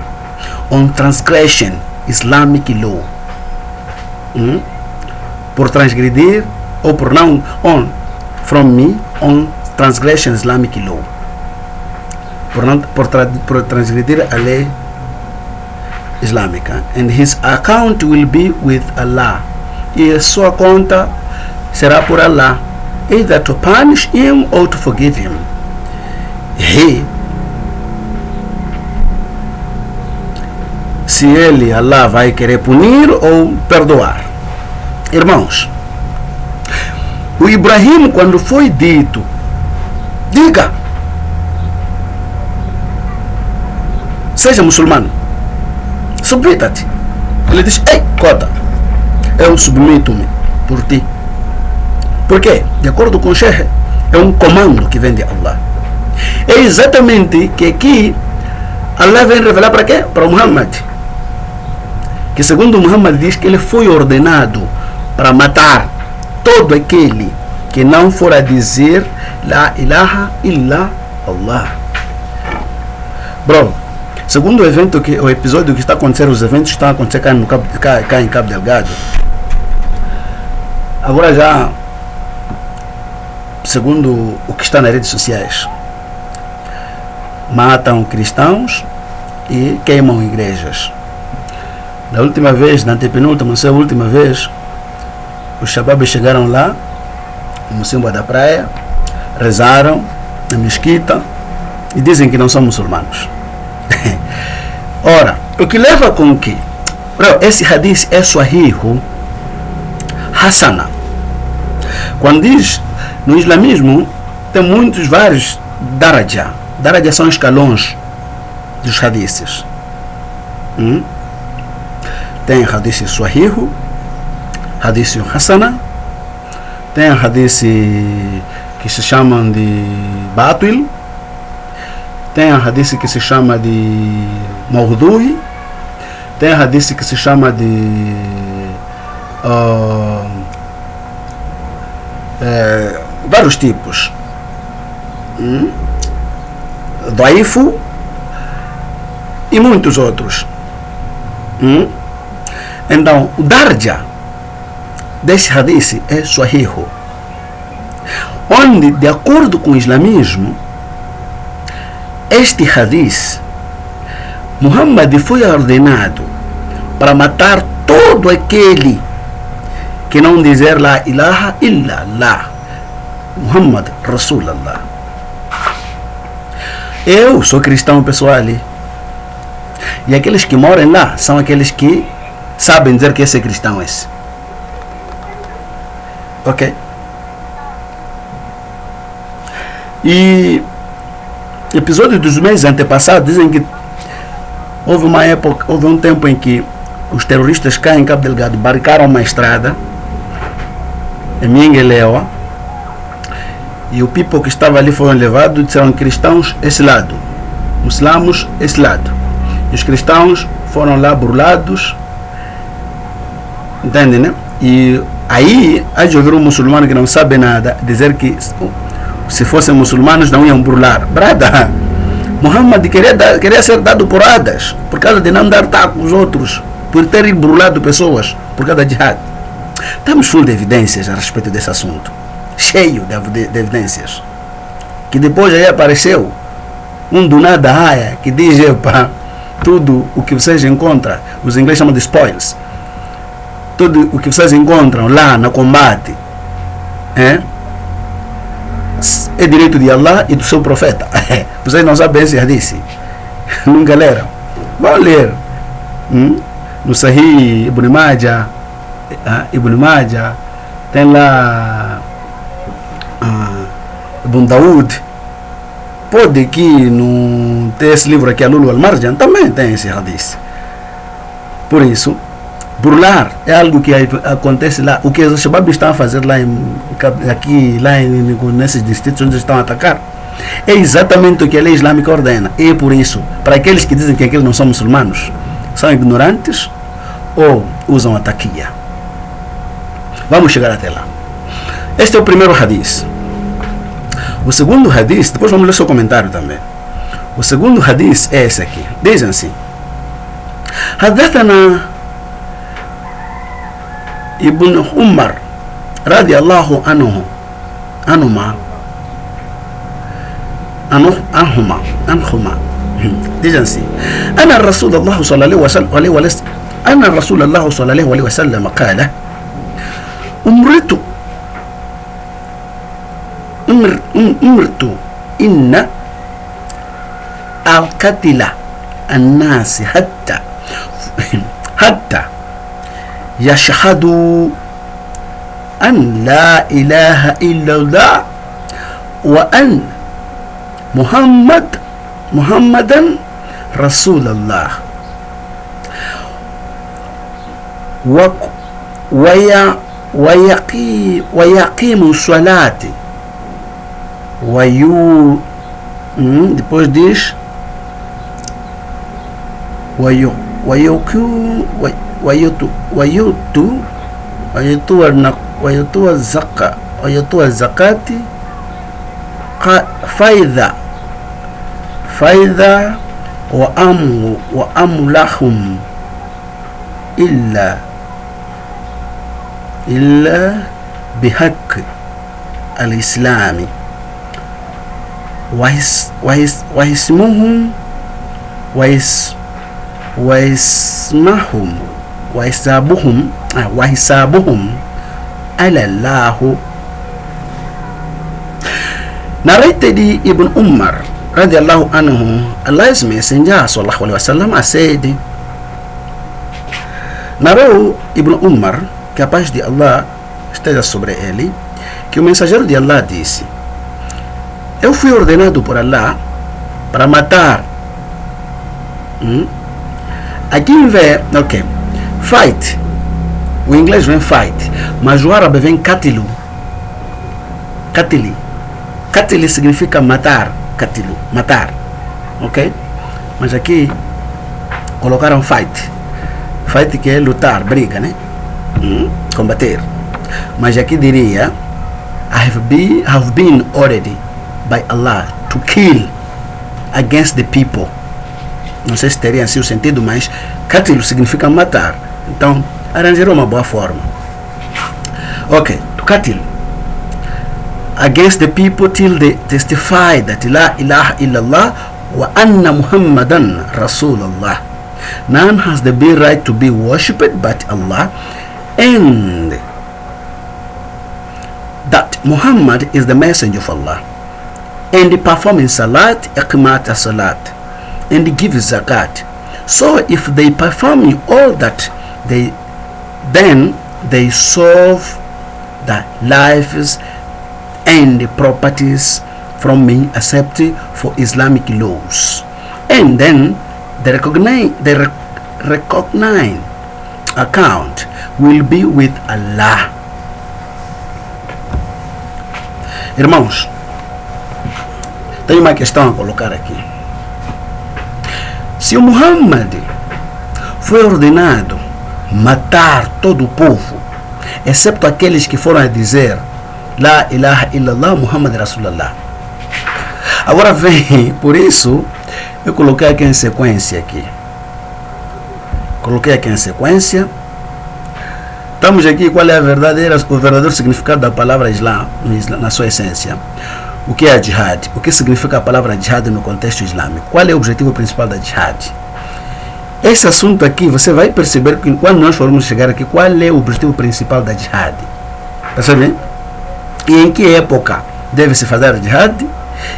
on transgression Islamic law, por transgredir ou por não, on, from me, on transgression Islamic law, por transgredir a lei islâmica. And his account will be with Allah, e a sua conta será por Allah, either to punish him or to forgive him. Se ele, Allah, vai querer punir ou perdoar. Irmãos, o Ibrahim, quando foi dito, diga, seja muçulmano, submeta-te. Ele disse: ei, cota, eu submito-me por ti. Por quê? De acordo com o Sheikh, é um comando que vem de Allah. É exatamente que aqui Allah vem revelar para quê? Para Muhammad. Que segundo Muhammad diz que ele foi ordenado para matar todo aquele que não for a dizer La ilaha illa Allah. Bro, segundo o episódio que está acontecendo, os eventos que estão acontecendo cá em Cabo Delgado, agora já, segundo o que está nas redes sociais, matam cristãos e queimam igrejas. Da última vez, na antepenúltima, não sei a última vez, os shababs chegaram lá, no Mocimboa da Praia, rezaram na mesquita e dizem que não são muçulmanos. Ora, o que leva com que esse hadith é Sahih Hasana. Quando diz no islamismo, tem vários daraja. Daraja são escalões dos hadiths. Tem hadith Sahih, hadith Hasana, tem hadith que se chamam de Batil, tem hadith que se chama de Mawdu'i, tem hadith que se chama de vários tipos, Daifu e muitos outros. Então, o darja desse hadith é Sahih, onde, de acordo com o islamismo, este hadith, Muhammad foi ordenado para matar todo aquele que não dizer La ilaha illallah, Muhammad Rasulallah. Eu sou cristão, pessoal, ali. E aqueles que moram lá são aqueles que sabem dizer que esse é cristão, esse. Ok? E episódios dos meses antepassados dizem que houve uma época, houve um tempo em que os terroristas cá em Cabo Delgado barricaram uma estrada em Minguelewa, e o people que estava ali foram levados e disseram cristãos esse lado, muçulmanos esse lado. E os cristãos foram lá burlados, entende, né? E aí há de ouvir um muçulmano que não sabe nada dizer que se fossem muçulmanos não iam burlar. Brada, Muhammad queria ser dado porradas por causa de não dar taco aos outros, por ter burlado pessoas por causa da jihad. Temos full de evidências a respeito desse assunto, cheio de evidências, que depois aí apareceu um do nada raia que diz, epa, tudo o que vocês encontram, os ingleses chamam de spoils, tudo o que vocês encontram lá no combate é direito de Allah e do seu profeta. Vocês não sabem esse hadith? Nunca leram? Vão ler. No Sahih Ibn Majah, tem lá Ibn Daud. Pode que no ter esse livro aqui, Lulu Al-Marjan, também tem esse hadith. Por isso, burlar é algo que acontece lá. O que os Shabab estão a fazer lá nesses distritos onde estão a atacar é exatamente o que a lei islâmica ordena. E por isso, para aqueles que dizem que aqueles não são muçulmanos, são ignorantes ou usam a taquia. Vamos chegar até lá. Este é o primeiro hadith. O segundo hadith, depois vamos ler seu comentário também. O segundo hadith é esse aqui. Dizem assim: حدثنا ابن عمر رضي الله عنهما dizem assim: أن رسول الله صلى الله عليه وسلم قال أمرت إن أقتل الناس حتى يشهدوا أن لا إله إلا الله وأن محمدا رسول الله ويقيم الصلاة depois diz ويؤتوا الزكاة فإذا وأملهم إلا بحق الإسلام واسمهم وحسابهم على الله. Narrated Ibn Umar radiallahu anhu, Allah's Messenger sallallahu alaihi wasallam said, narrou Ibn Umar, que a paz de Allah esteja sobre ele, que o mensageiro de Allah disse: eu fui ordenado por Allah para matar. Aqui vem, ok, fight. O inglês vem fight, mas o árabe vem katilu. Katili significa matar. Katilu, matar. Ok? Mas aqui colocaram fight. Fight que é lutar, briga, né? Combater. Mas aqui diria: have been ordered by Allah to kill against the people. Não sei se teria assim o sentido, mas katilu significa matar. Então, arranjaram uma boa forma. Ok, to katil against the people till they testify that la ilaha illallah wa anna muhammadan rasulullah. None has the be right to be worshipped but Allah, and that Muhammad is the messenger of Allah. and performing salat, iqmat salat, and give zakat. So if they perform all that, then they solve the lives and the properties from being accepted for Islamic laws, and then the recognized account will be with Allah. Irmãos, tenho uma questão a colocar aqui. Se o Muhammad foi ordenado matar todo o povo, excepto aqueles que foram a dizer La ilaha illallah Muhammad Rasulullah. Agora vem, por isso eu coloquei aqui em sequência aqui. Estamos aqui, qual é o verdadeiro significado da palavra Islã na sua essência. O que é a jihad? O que significa a palavra jihad no contexto islâmico? Qual é o objetivo principal da jihad? Esse assunto aqui, você vai perceber que quando nós formos chegar aqui, qual é o objetivo principal da jihad? Percebe? E em que época deve se fazer a jihad?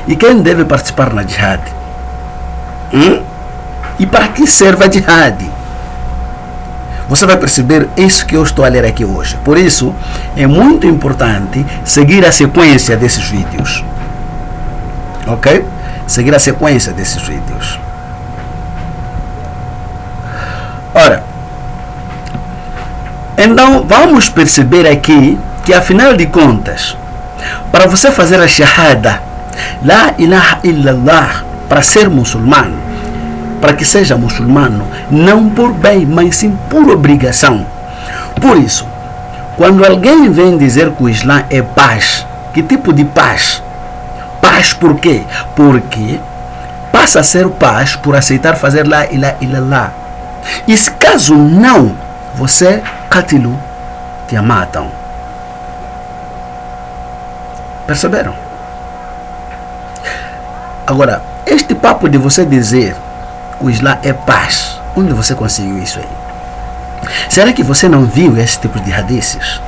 E quem deve participar na jihad? E para que serve a jihad? Você vai perceber isso que eu estou a ler aqui hoje. Por isso, é muito importante seguir a sequência desses vídeos. Ok? Seguir a sequência desses vídeos. Ora, então vamos perceber aqui que, afinal de contas, para você fazer a shahada, La ilaha illallah, para ser muçulmano, para que seja muçulmano, não por bem, mas sim por obrigação. Por isso, quando alguém vem dizer que o Islã é paz, que tipo de paz? Paz por quê? Porque passa a ser paz por aceitar fazer La ilaha illallah. E se caso não, você, Katilu, te matam. Perceberam? Agora, este papo de você dizer que o Islã é paz, onde você conseguiu isso aí? Será que você não viu esse tipo de hadiths?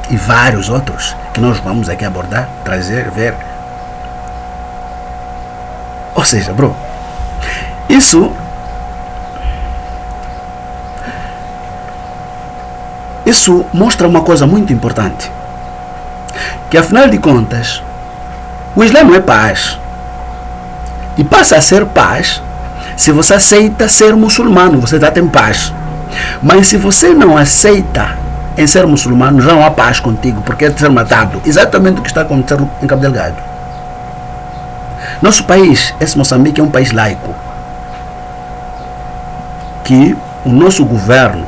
E vários outros que nós vamos aqui abordar, trazer, ver. Ou seja, bro, isso mostra uma coisa muito importante. Que afinal de contas, o Islã não é paz. E passa a ser paz se você aceita ser muçulmano, você já tem paz. Mas se você não aceita em ser muçulmano, já não há paz contigo, porque é de ser matado. Exatamente o que está acontecendo em Cabo Delgado. Nosso país, esse Moçambique, é um país laico. Que o nosso governo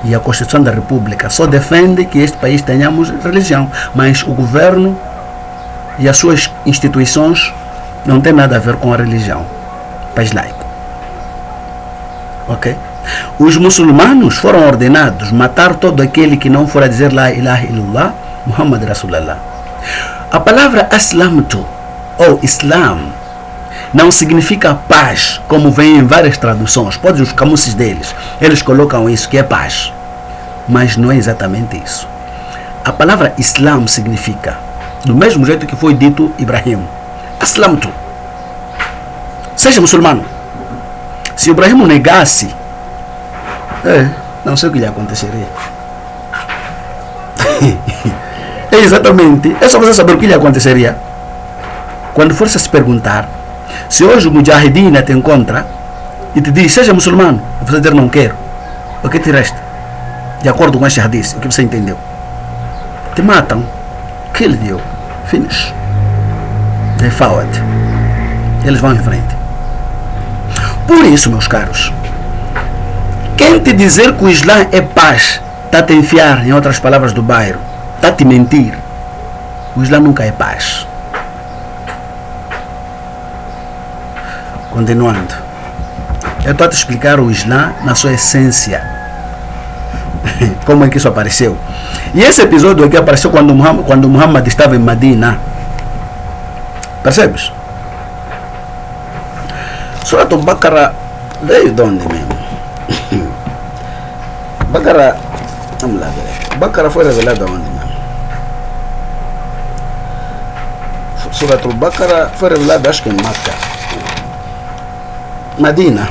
e a Constituição da República só defende que este país tenhamos religião, mas o governo e as suas instituições não tem nada a ver com a religião. País laico. Ok? Os muçulmanos foram ordenados matar todo aquele que não for a dizer La ilaha illallah Muhammad Rasulullah. A palavra aslamtu ou Islam não significa paz, como vem em várias traduções. Pode os camuses deles, eles colocam isso, que é paz. Mas não é exatamente isso. A palavra Islam significa, do mesmo jeito que foi dito Ibrahim, Aslamtu, seja muçulmano. Se Ibrahim negasse, não sei o que lhe aconteceria. É exatamente, é só você saber o que lhe aconteceria. Quando for se perguntar, se hoje o Mujahideen te encontra e te diz, seja muçulmano, você dizer não quero, o que te resta? De acordo com este hadith, o que você entendeu? Te matam, kill you, finish. They forward. Eles vão em frente. Por isso, meus caros, quem te dizer que o Islã é paz, está a te enfiar, em outras palavras do bairro, está a te mentir. O Islã nunca é paz. Continuando, eu estou a te explicar o Islã na sua essência. Como é que isso apareceu? E esse episódio aqui apareceu quando Muhammad estava em Medina. Percebes? Surat al-Baqarah veio de onde mesmo? Baqarah, vamos lá ver. Baqarah foi revelado aonde mesmo? Surah Al-Baqarah foi revelada, acho que em Makkah, Medina.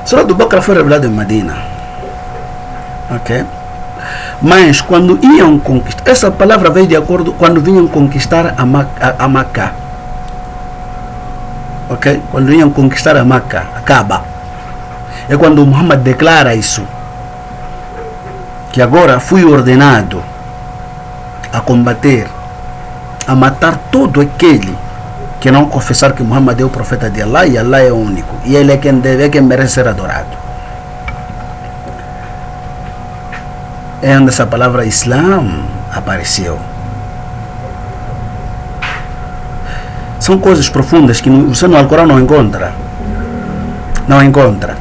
Surah Al-Baqarah foi revelada em Medina. Ok? Mas quando iam conquistar, essa palavra veio de acordo quando vinham conquistar a Makkah. Ok? Quando iam conquistar a Makkah, a Kaaba. É quando Muhammad declara isso, que agora fui ordenado a combater, a matar todo aquele que não confessar que Muhammad é o profeta de Allah e Allah é o único, e ele é quem deve, é quem merece ser adorado. É onde essa palavra Islam apareceu. São coisas profundas que você no Alcorão não encontra. Não encontra.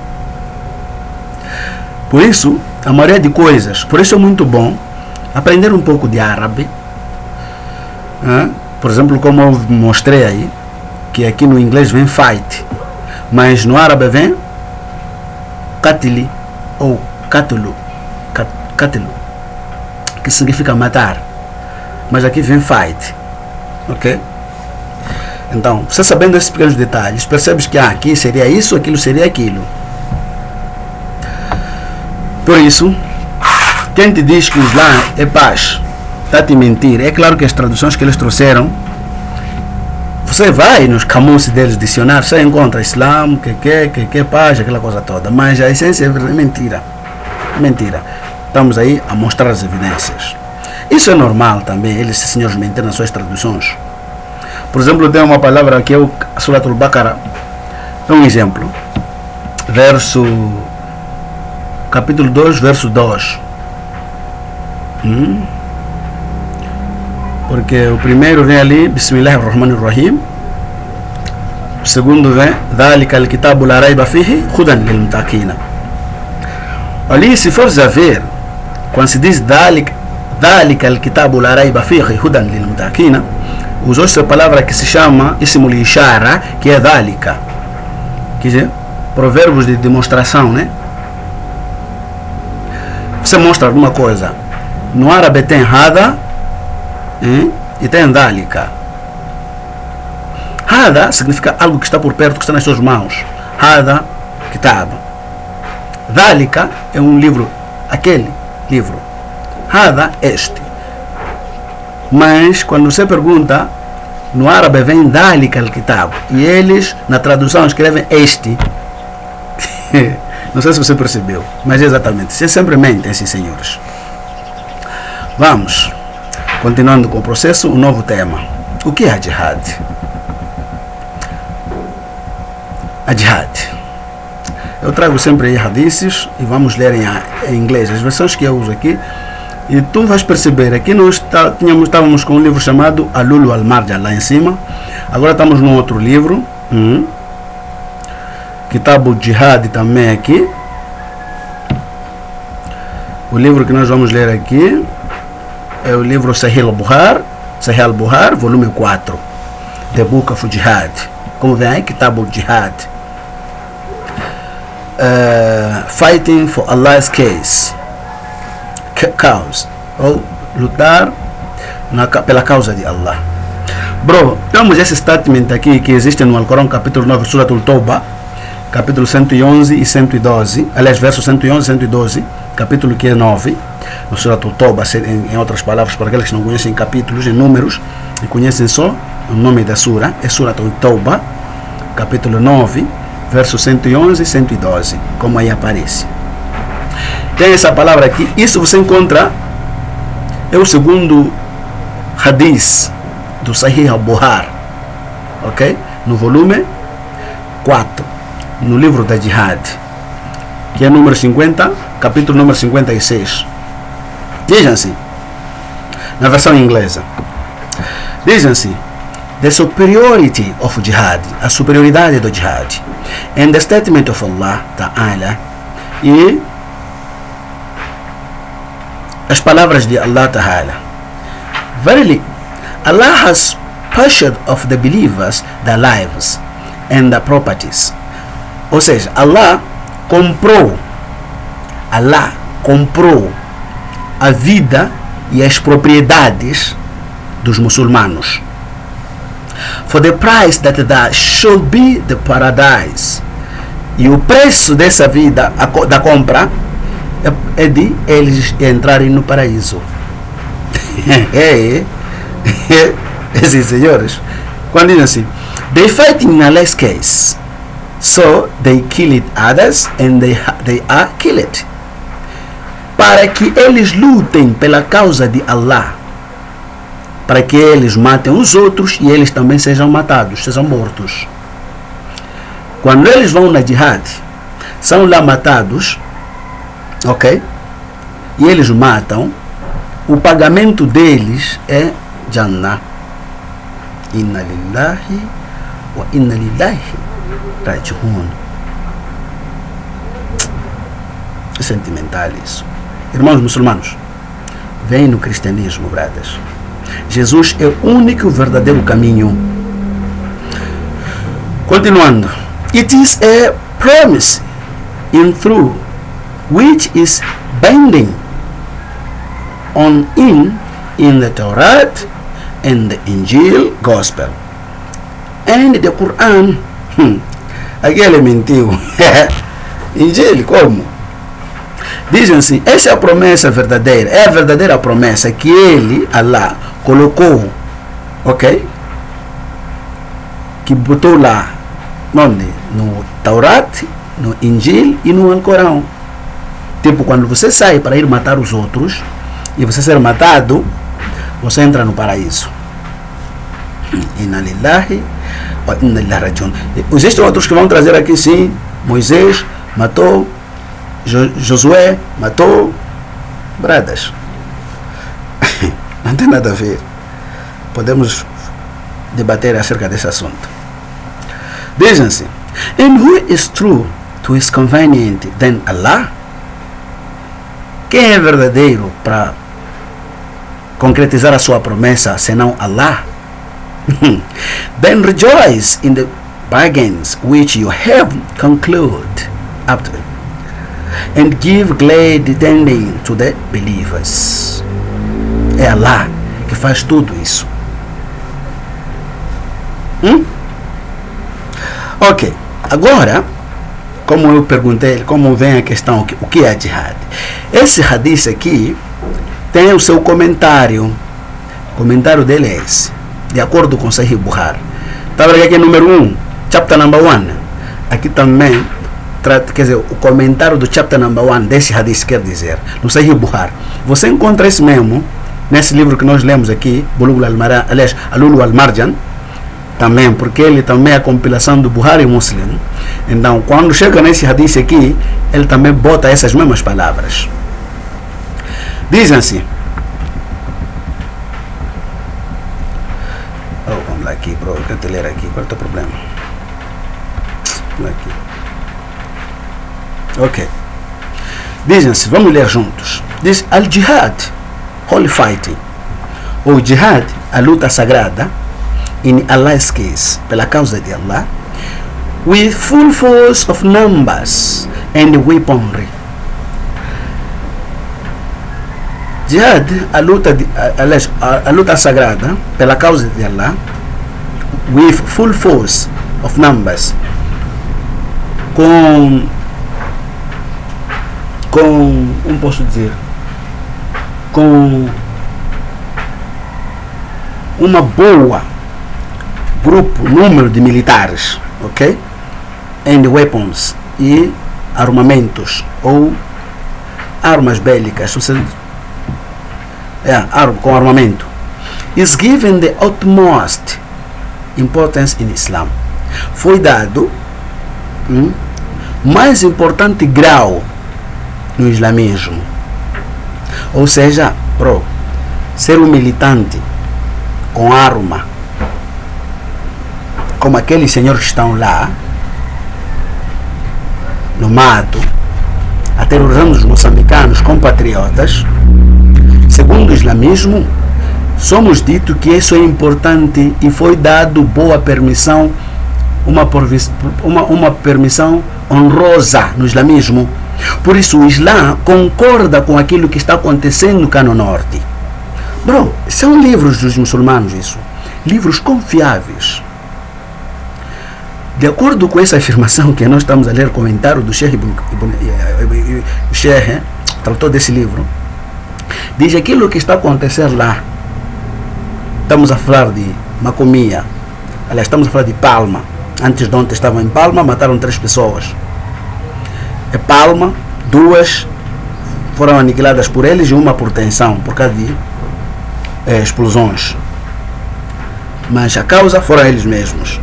Por isso, a maioria de coisas, por isso é muito bom aprender um pouco de árabe. Por exemplo, como eu mostrei aí, que aqui no inglês vem fight, mas no árabe vem qatli ou qatlu, que significa matar, mas aqui vem fight. Ok? Então, você sabendo esses pequenos detalhes, percebes que aqui seria isso, aquilo seria aquilo. Por isso, quem te diz que o Islã é paz, está a te mentir. É claro que as traduções que eles trouxeram, você vai nos camuses deles, dicionários, você encontra Islã, que paz, aquela coisa toda. Mas a essência é mentira. Mentira. Estamos aí a mostrar as evidências. Isso é normal também, eles, senhores, mentirem nas suas traduções. Por exemplo, tem uma palavra que é o Surah Al-Baqarah. É um exemplo. Capítulo 2, verso 2. Porque o primeiro vem ali, Bismillahirrahmanirrahim. O segundo vem, Dhalika al-kitabu la raiba fihi, hudan lil-muttaqina. Ali, se fores a ver, quando se diz Dhalika al-kitabu la raiba fihi, hudan lil-muttaqina, usou essa palavra que se chama Ismul Ishara, que é Dhalika. Quer dizer, provérbios de demonstração, né? Você mostra alguma coisa. No árabe tem Hada e tem Dhalika. Hada significa algo que está por perto, que está nas suas mãos. Hada, Kitab. Dhalika é um livro, aquele livro. Hada, este. Mas quando você pergunta, no árabe vem Dhalika al-Kitab. E eles, na tradução, escrevem este. Não sei se você percebeu, mas é exatamente. Você sempre mente, esses senhores. Vamos, continuando com o processo, um novo tema. O que é a Jihad? A Jihad. Eu trago sempre aí hadiths e vamos ler em inglês as versões que eu uso aqui. E tu vais perceber, aqui nós estávamos com um livro chamado Al-Lulu Al-Marja lá em cima. Agora estamos num outro livro. Kitab Jihad também aqui. O livro que nós vamos ler aqui é o livro Sahih al-Buhar, volume 4. The Book of Jihad. Como vem aí? Kitab Jihad. Fighting for Allah's cause. Ou lutar pela causa de Allah. Bro, temos esse statement aqui que existe no Alcorão, capítulo 9, Surah Al-Tawbah, capítulo 111 e 112, aliás, versos 111 e 112, capítulo que é 9, no Surah Al-Tawbah, em outras palavras, para aqueles que não conhecem capítulos e números, e conhecem só o nome da Surah, é Surah Al-Tawbah, capítulo 9, versos 111 e 112, como aí aparece. Tem essa palavra aqui, isso você encontra, é o segundo hadith do Sahih al-Buhar, ok? No volume 4, no livro da Jihad, que é número 50, capítulo número 56. Dizem assim, na versão inglesa, dizem assim: the superiority of Jihad, a superioridade do Jihad, and the statement of Allah Ta'ala, e as palavras de Allah Ta'ala. Verily, Allah has purchased of the believers their lives and their properties. Ou seja, Allah comprou a vida e as propriedades dos muçulmanos. For the price that thou should be the paradise. E o preço dessa vida, da compra, é de eles entrarem no paraíso. Sim, senhores. Quando dizem assim, they fight in Allah's case, so they kill others and they are killed. Para que eles lutem pela causa de Allah, para que eles matem os outros e eles também sejam matados, sejam mortos. Quando eles vão na jihad, são lá matados, ok? E eles matam, o pagamento deles é Jannah. Inna lillahi wa inna lillahi raji'un. É sentimental isso. Irmãos muçulmanos, vem no cristianismo, brothers. Jesus é o único verdadeiro caminho. Continuando. It is a promise in through which is binding on in the Torah and the Injil Gospel. And the Quran. Aqui ele mentiu. Injil, como? Dizem assim, essa é a promessa verdadeira. É a verdadeira promessa que ele, Allah, colocou. Ok? Que botou lá. Onde? No Taurat, no Injil e no Alcorão. Tipo, quando você sai para ir matar os outros e você ser matado, você entra no paraíso. Inna lillahi wa inna ilaihi raji'un. Existem outros que vão trazer aqui, sim. Moisés matou, Josué matou. Bradas. Não tem nada a ver. Podemos debater acerca desse assunto. Dizem assim, and who is true to his convenient than Allah? Quem é verdadeiro para concretizar a sua promessa senão Allah? Then rejoice in the bargains which you have concluded up to, and give glad tending to the believers. É Allah que faz tudo isso. Ok, agora, como eu perguntei, como vem a questão, o que é jihad? Esse hadith aqui tem o seu comentário. O comentário dele é esse, de acordo com Sahih Bukhari. Está vendo aqui número 1, chapter number 1. Aqui também, quer dizer, o comentário do chapter number 1 desse hadith, quer dizer, no Sahih Bukhari. Você encontra isso mesmo nesse livro que nós lemos aqui, Bulugh al-Maram, aliás, Al-Lu'lu' wal-Marjan, também, porque ele também é a compilação do Bukhari Muslim. Então, quando chega nesse hadith aqui, ele também bota essas mesmas palavras. Dizem assim. Vamos lá aqui, bro. Eu quero te ler aqui. Qual é o teu problema? Vamos lá aqui. Ok. Dizem assim, vamos ler juntos. Diz, Al-Jihad, Holy Fighting. O Jihad, a luta sagrada, in Allah's case, pela causa de Allah, with full force of numbers and weaponry. Jihad, a luta sagrada pela causa de Allah, with full force of numbers, como posso dizer, com uma boa número de militares, ok? And weapons, e armamentos ou armas bélicas, com armamento, is given the utmost importance in Islam. Foi dado mais importante grau no islamismo. Ou seja, ser um militante com arma, como aqueles senhores que estão lá no mato, aterrorizando os moçambicanos compatriotas, segundo o islamismo, somos dito que isso é importante e foi dado boa permissão, uma permissão honrosa no islamismo. Por isso o Islã concorda com aquilo que está acontecendo cá no norte. São livros dos muçulmanos isso. livros confiáveis. De acordo com essa afirmação que nós estamos a ler, comentário do Sheikh o Sheikh tratou desse livro, diz aquilo que está a acontecer lá. Estamos a falar de Macomia, aliás, estamos a falar de Palma. Antes de ontem estavam em Palma, mataram 3 pessoas. É Palma, 2 foram aniquiladas por eles e 1 por tensão, por causa de explosões. Mas a causa foram eles mesmos.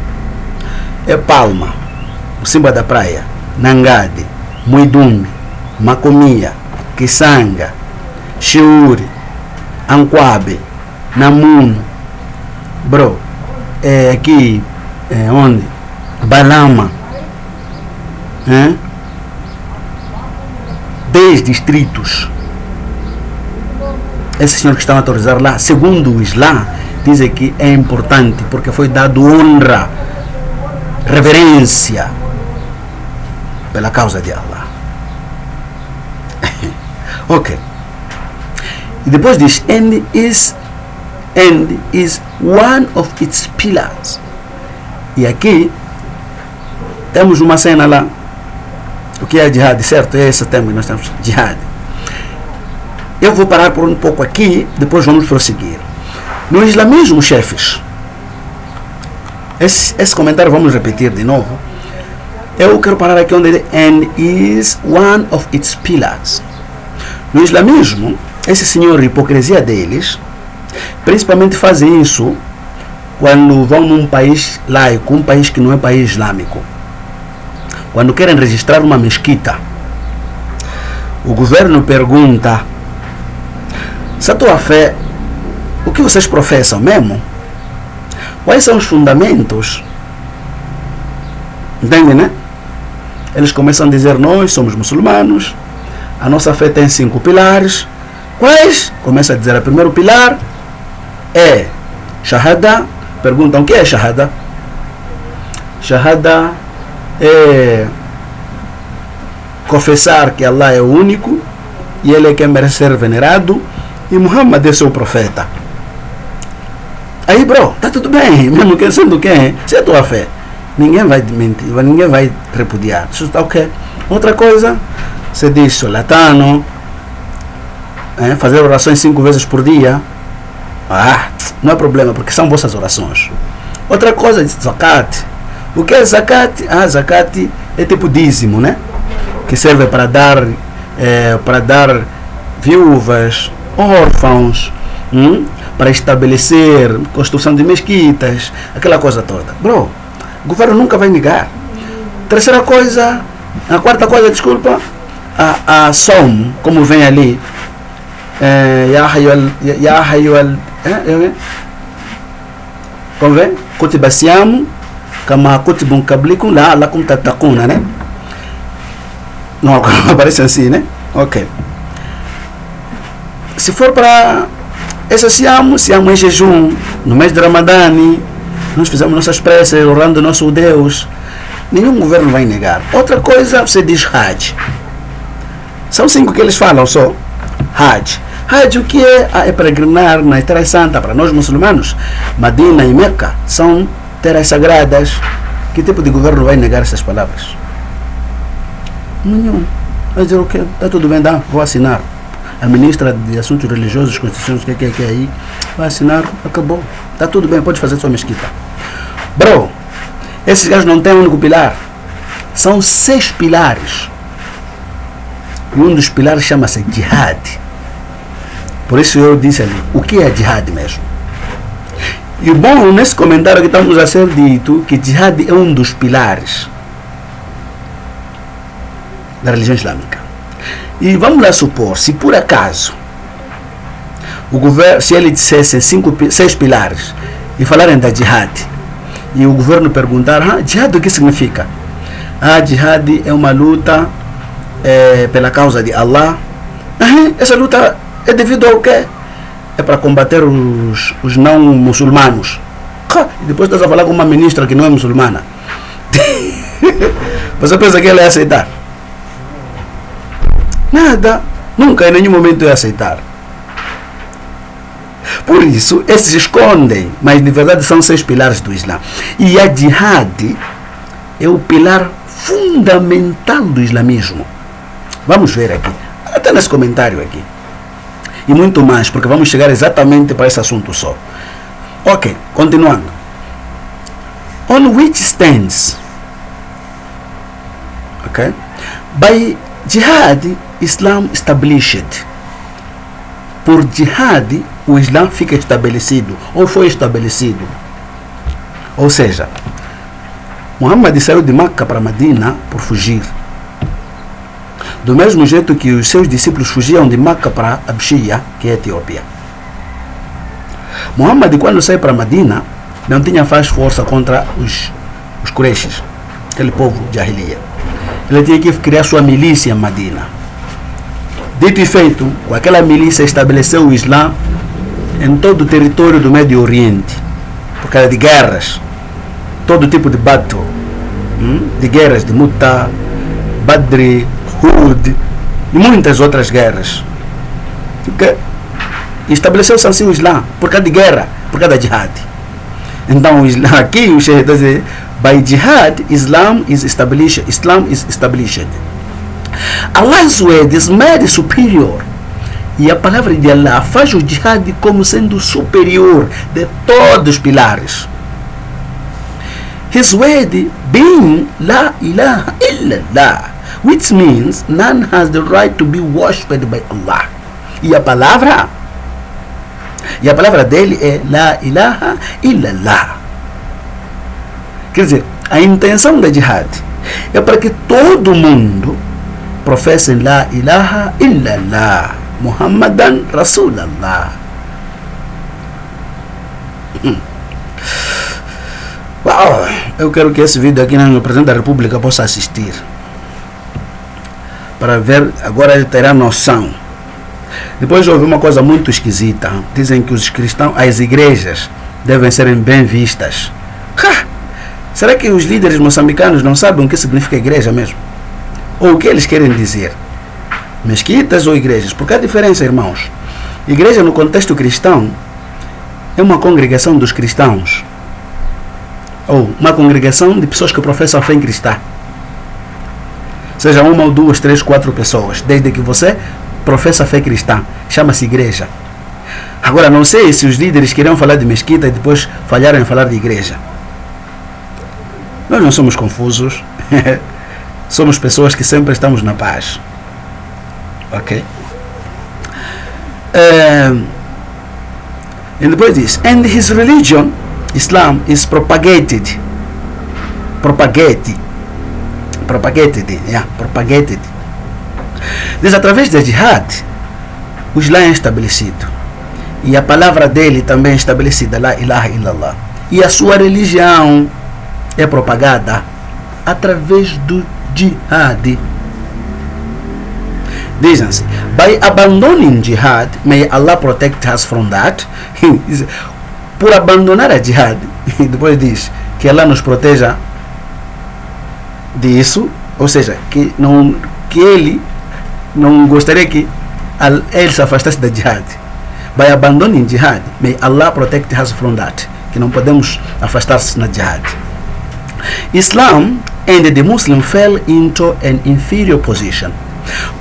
É Palma, o Simba da Praia, Nangade, Muidumbi, Macomia, Kisanga, Chiuri, Anquabe, Namuno, bro, aqui, onde? Balama, 10 distritos. Esses senhores que estão a autorizar lá, segundo o Islã, dizem que é importante porque foi dado honra, reverência pela causa de Allah. Ok. E depois diz, and is one of its pillars. E aqui temos uma cena lá. O que é jihad, certo? É esse tema que nós temos, jihad. Eu vou parar por um pouco aqui, depois vamos prosseguir. No islamismo, chefes, esse comentário vamos repetir de novo. Eu quero parar aqui onde ele and is one of its pillars. No islamismo, esse senhor, hipocrisia deles, principalmente fazem isso quando vão num país laico, um país que não é país islâmico. Quando querem registrar uma mesquita, o governo pergunta: se a tua fé, o que vocês professam mesmo? Quais são os fundamentos? Entende, né? Eles começam a dizer: nós somos muçulmanos, a nossa fé tem 5 pilares. Quais? Começa a dizer: o primeiro pilar é Shahada. Perguntam: o que é Shahada? Shahada é confessar que Allah é o único e Ele é quem merece ser venerado e Muhammad é seu profeta. Aí, bro, tá tudo bem, mesmo que sendo quem, se é tua fé, ninguém vai mentir, ninguém vai repudiar. Isso está ok. Outra coisa, você diz solatano, fazer orações 5 vezes por dia, não é problema, porque são vossas orações. Outra coisa, diz zakat. O que é zakat? Zakat é tipo dízimo, né? Que serve para dar viúvas, órfãos, para estabelecer construção de mesquitas, aquela coisa toda. Bro, o governo nunca vai negar. Terceira coisa, a quarta coisa, desculpa, a som, como vem ali, como vem? Kutibasiamu, kama kutibun kablikum la alakum tatakuna, né? Não aparece assim, né? Ok. Se for para esse siamo em jejum, no mês de Ramadani, nós fizemos nossas preces, orando nosso Deus. Nenhum governo vai negar. Outra coisa, você diz Hajj. São 5 que eles falam só. Hajj. Hajj o que é? É peregrinar na Terra Santa. Para nós muçulmanos, Medina e Meca são terras sagradas. Que tipo de governo vai negar essas palavras? Nenhum. Vai dizer o quê? Está tudo bem, vou assinar. A ministra de Assuntos Religiosos, Constituições, que é aí, vai assinar, acabou. Está tudo bem, pode fazer sua mesquita. Bro, esses gajos não têm um único pilar. São 6 pilares. E um dos pilares chama-se jihad. Por isso eu disse ali, o que é jihad mesmo? E o bom, nesse comentário que estamos a ser dito, que jihad é um dos pilares da religião islâmica. E vamos lá supor, se por acaso o governo, se ele dissesse 6 pilares e falarem da jihad, e o governo perguntar: jihad o que significa? Jihad é uma luta pela causa de Allah. Essa luta é devido ao quê? É para combater os não muçulmanos. E depois estás a falar com uma ministra que não é muçulmana. Você pensa que ela ia aceitar? Nada, nunca em nenhum momento ia aceitar. Por isso, esses escondem, mas na verdade são 6 pilares do Islã. E a jihad é o pilar fundamental do islamismo. Vamos ver aqui, até nesse comentário aqui. E muito mais, porque vamos chegar exatamente para esse assunto só. Ok, continuando. On which stands, okay, by jihad, Islam established. Por jihad, o Islã fica estabelecido, ou foi estabelecido. Ou seja, Muhammad saiu de Meca para Medina por fugir. Do mesmo jeito que os seus discípulos fugiam de Meca para Abshia, que é a Etiópia. Muhammad, quando saiu para Medina, não tinha faz força contra os Qurayshis, aquele povo de Jahiliya. Ele tinha que criar sua milícia em Medina. Dito e feito, com aquela milícia estabeleceu o Islã em todo o território do Médio Oriente, por causa de guerras, todo tipo de battle, de guerras de Mu'tah, Badr, Hud e muitas outras guerras. Okay? Estabeleceu-se assim o Islã por causa de guerra, por causa da jihad. Então, aqui o Sheikh diz: by jihad, Islam is established. Allah's word is made superior. E a palavra de Allah faz o jihad como sendo superior de todos os pilares. His word being La ilaha illallah, which means none has the right to be worshipped by Allah. E a palavra dele é La ilaha illallah. Quer dizer, a intenção da jihad é para que todo mundo professe La ilaha illallah, Muhammadan Rasulallah. Uau, eu quero que esse vídeo aqui no Presidente da República possa assistir, para ver, agora ele terá noção. Depois eu ouvi uma coisa muito esquisita. Dizem que os cristãos, as igrejas devem serem bem vistas. Será que os líderes moçambicanos não sabem o que significa igreja mesmo? Ou o que eles querem dizer? Mesquitas ou igrejas? Porque há diferença, irmãos. Igreja no contexto cristão é uma congregação dos cristãos, ou uma congregação de pessoas que professam a fé em cristã. Seja uma ou duas, três, quatro pessoas, desde que você professa a fé cristã, chama-se igreja. Agora, não sei se os líderes queriam falar de mesquita e depois falharam em falar de igreja. Nós não somos confusos. Somos pessoas que sempre estamos na paz. Ok? E depois diz: and his religion, Islam, is propagated. Diz, através da jihad, o Islã é estabelecido. E a palavra dele também é estabelecida, La ilaha illallah. E a sua religião é propagada através do jihad. Dizem-se: by abandoning jihad, may Allah protect us from that. Por abandonar a jihad, depois diz que Allah nos proteja disso, ou seja, que ele não gostaria que ele se afastasse da jihad. By abandoning jihad, may Allah protect us from that. Que não podemos afastar-se na jihad. Islam and the Muslim fell into an inferior position.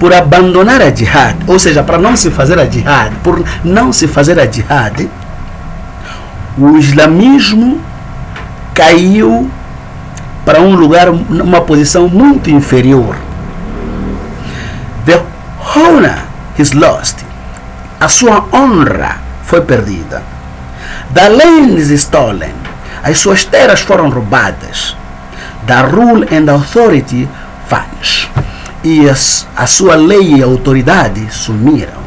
Por abandonar a jihad, ou seja, para não se fazer a jihad, por não se fazer a jihad, o islamismo caiu para um lugar, uma posição muito inferior. The honor is lost. A sua honra foi perdida. The land is stolen. As suas terras foram roubadas. The rule and authority vanished. E a sua lei e autoridade sumiram.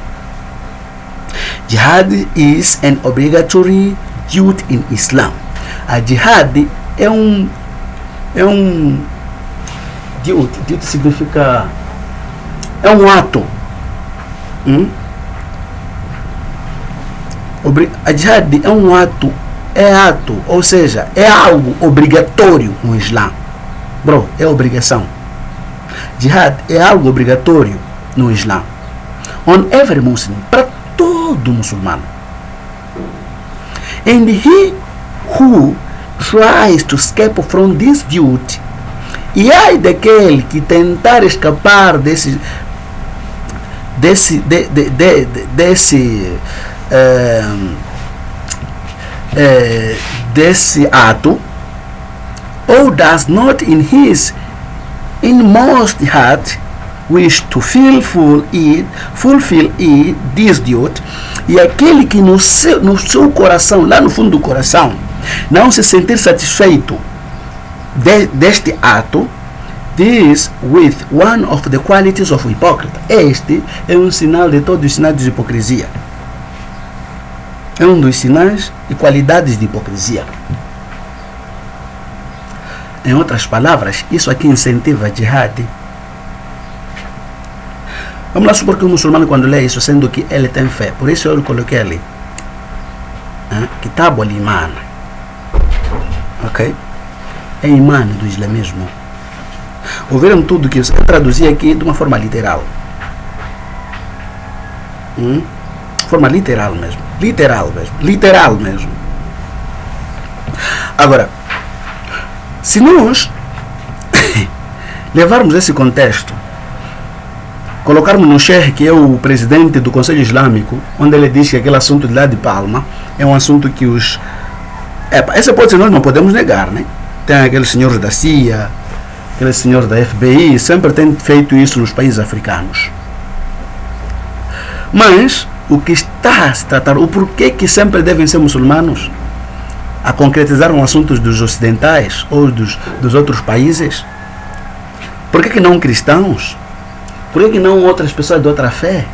Jihad is an obligatory duty in Islam. A jihad é um duty significa é um ato. A jihad é um ato, ou seja, é algo obrigatório no Islã. É obrigação. Jihad é algo obrigatório no Islã. On every Muslim, para todo muçulmano. And he who tries to escape from this duty, e ai daquele que tentar escapar desse ato, or does not in his inmost heart wish to fulfill it, this duty, e aquele que no seu coração, lá no fundo do coração, não se sentir satisfeito deste ato, this with one of the qualities of hypocrite. Este é um sinal de todos os sinais de hipocrisia. É um dos sinais e qualidades de hipocrisia. Em outras palavras, isso aqui incentiva a jihad. Vamos lá supor que o muçulmano, quando lê isso, sendo que ele tem fé, por isso eu coloquei ali Kitab al-Iman, ok? É iman do islamismo. Ouviram tudo que eu traduzi aqui de uma forma literal. Forma literal mesmo. Literal mesmo. Agora, se nós levarmos esse contexto, colocarmos no Sheikh, que é o presidente do Conselho Islâmico, onde ele diz que aquele assunto de lá de Palma é um assunto que os... essa hipótese nós não podemos negar, né? Tem aqueles senhores da CIA, aqueles senhores da FBI, sempre têm feito isso nos países africanos. Mas o que está a se tratar, o porquê que sempre devem ser muçulmanos a concretizar um assunto dos ocidentais ou dos outros países? Por que não cristãos? Por que não outras pessoas de outra fé?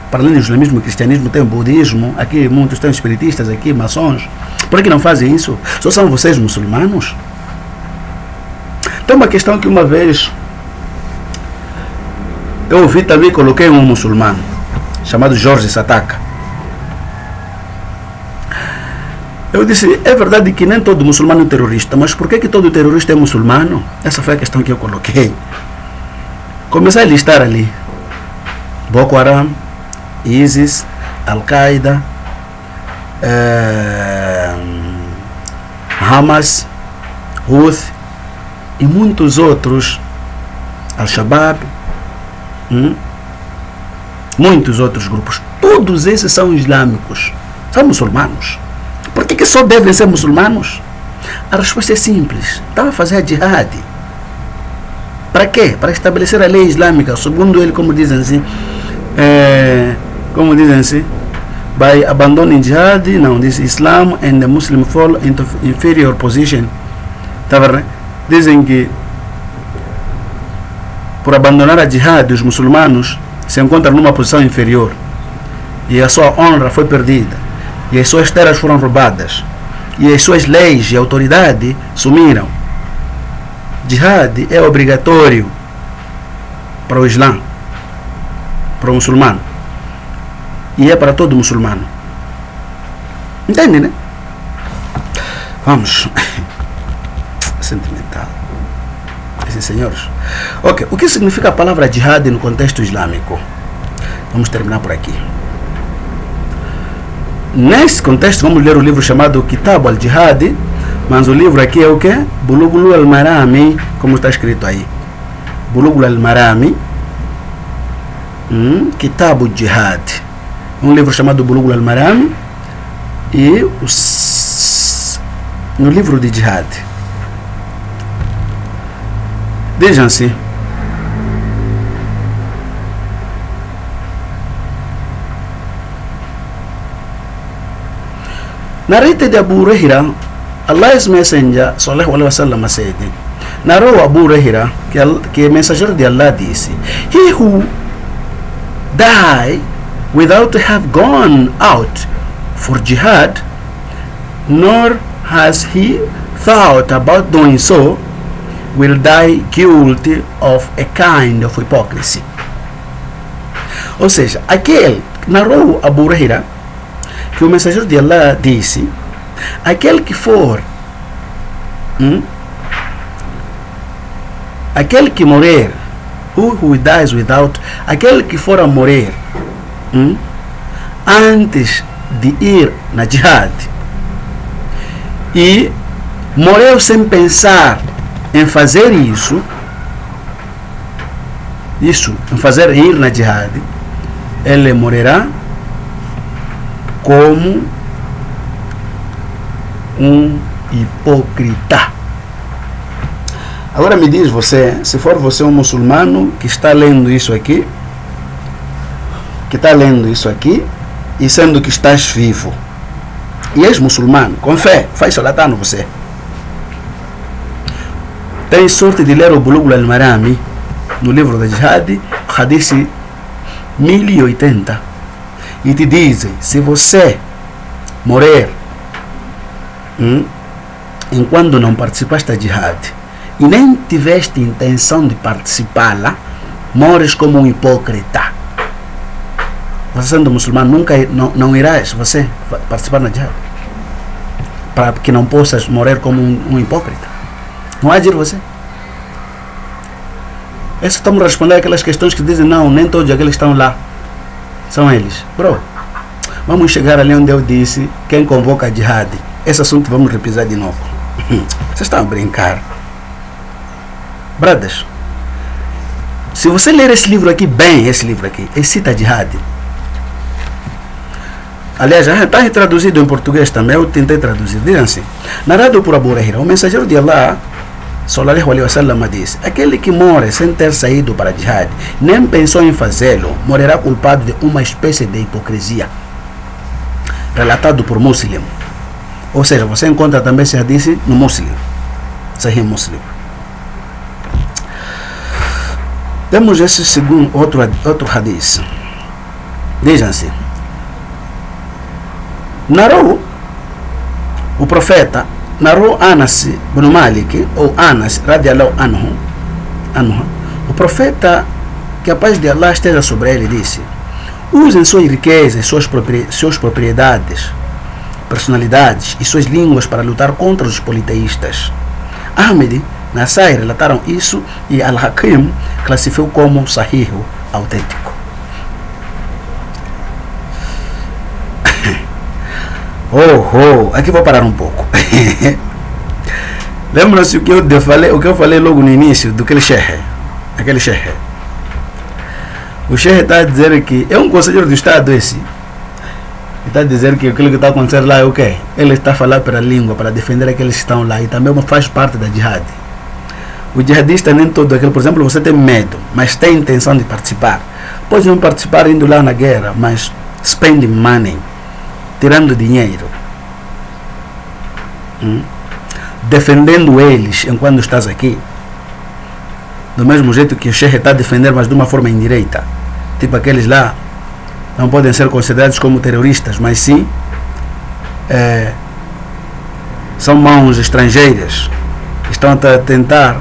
Para além do islamismo e cristianismo, tem o budismo, aqui muitos têm espiritistas, aqui maçons. Por que não fazem isso? Só são vocês muçulmanos? Tem uma questão que uma vez eu ouvi também, coloquei um muçulmano chamado Jorge Sataka. Eu disse, é verdade que nem todo muçulmano é terrorista, mas por que todo terrorista é muçulmano? Essa foi a questão que eu coloquei. Comecei a listar ali: Boko Haram, ISIS, Al-Qaeda, Hamas, Houthi e muitos outros, Al-Shabaab, muitos outros grupos. Todos esses são islâmicos, são muçulmanos. Por que só devem ser muçulmanos? A resposta é simples: estava a fazer a jihad. Para quê? Para estabelecer a lei islâmica, segundo ele, como dizem assim, by abandoning jihad, não, diz Islam and the Muslim fall into inferior position. Tá vendo? Dizem que por abandonar a jihad, os muçulmanos se encontram numa posição inferior e a sua honra foi perdida e as suas terras foram roubadas e as suas leis e autoridade sumiram. Jihad é obrigatório para o Islã, para o muçulmano, e é para todo muçulmano. Entende, né? Vamos. Sentimental. Esses senhores. Ok, o que significa a palavra jihad no contexto islâmico? Vamos terminar por aqui. Nesse contexto, vamos ler o livro chamado Kitab al-Jihad, mas o livro aqui é o que? Bulughul al-Marami, como está escrito aí. Bulughul al-Marami, Kitab al-Jihad. Um livro chamado Bulughul al-Marami e no livro de Jihad. Vejam-se. Narrated de Abu Hurairah, Allah's Messenger sallallahu alaihi wasallam said, narrou Abu Hurairah que o mensageiro de Allah disse: He who die without have gone out for jihad, nor has he thought about doing so, will die guilty of a kind of hypocrisy. Ou seja, aquele narrou Abu Hurairah que o mensageiro de Allah disse: aquele que for, aquele que morrer, who dies without, aquele que for a morrer antes de ir na jihad, e morreu sem pensar em fazer isso, em fazer ir na jihad, ele morrerá como um hipócrita. Agora me diz você, se for você um muçulmano que está lendo isso aqui, e sendo que estás vivo, e és muçulmano, com fé, faz salatano você. Tens sorte de ler o Bulugh al-Marami, no livro da Jihad, Hadith 1080, e te dizem, se você morrer enquanto não participaste da Jihad, e nem tiveste intenção de participá-la, morres como um hipócrita. Você sendo muçulmano, nunca não irás você participar na jihad, para que não possas morrer como um hipócrita. Não agir você. Isso estamos a responder aquelas questões que dizem, não, nem todos aqueles que estão lá são eles. Bro, vamos chegar ali onde eu disse, quem convoca a jihad. Esse assunto vamos repisar de novo. Vocês estão a brincar. Brothers, se você ler esse livro aqui bem, ele cita jihad. Aliás, já está traduzido em português também, eu tentei traduzir. Dizem assim, narrado por Abu Hurairah, o mensageiro de Allah, sallallahu alaihi wasallam, disse, aquele que morre sem ter saído para jihad, nem pensou em fazê-lo, morrerá culpado de uma espécie de hipocrisia. Relatado por Muslim. Ou seja, você encontra também esse hadith no Muslim. Sahih Muslim. Temos esse segundo, outro hadith. Diz assim, narrou o profeta, narrou Anas ibn Malik, ou Anas radiallahu anhu, o profeta, que a paz de Allah esteja sobre ele, disse, usem suas riquezas, suas propriedades, personalidades e suas línguas para lutar contra os politeístas. Ahmed, Nasai relataram isso e Al-Hakim classificou como sahih, autêntico. Aqui vou parar um pouco. Lembra-se o que eu falei logo no início do aquele sheikh. O sheikh está a dizer que é um conselheiro do Estado esse. Está a dizer que aquilo que está acontecendo lá é o quê? Ele está a falar pela língua, para defender aqueles que estão lá, e também faz parte da jihad. O jihadista nem todo aquele, por exemplo, você tem medo, mas tem intenção de participar. Pode não participar indo lá na guerra, mas spending money, tirando dinheiro, defendendo eles enquanto estás aqui, do mesmo jeito que o sheikh está a defender, mas de uma forma indireta. Tipo aqueles lá não podem ser considerados como terroristas, mas sim são mãos estrangeiras que estão a tentar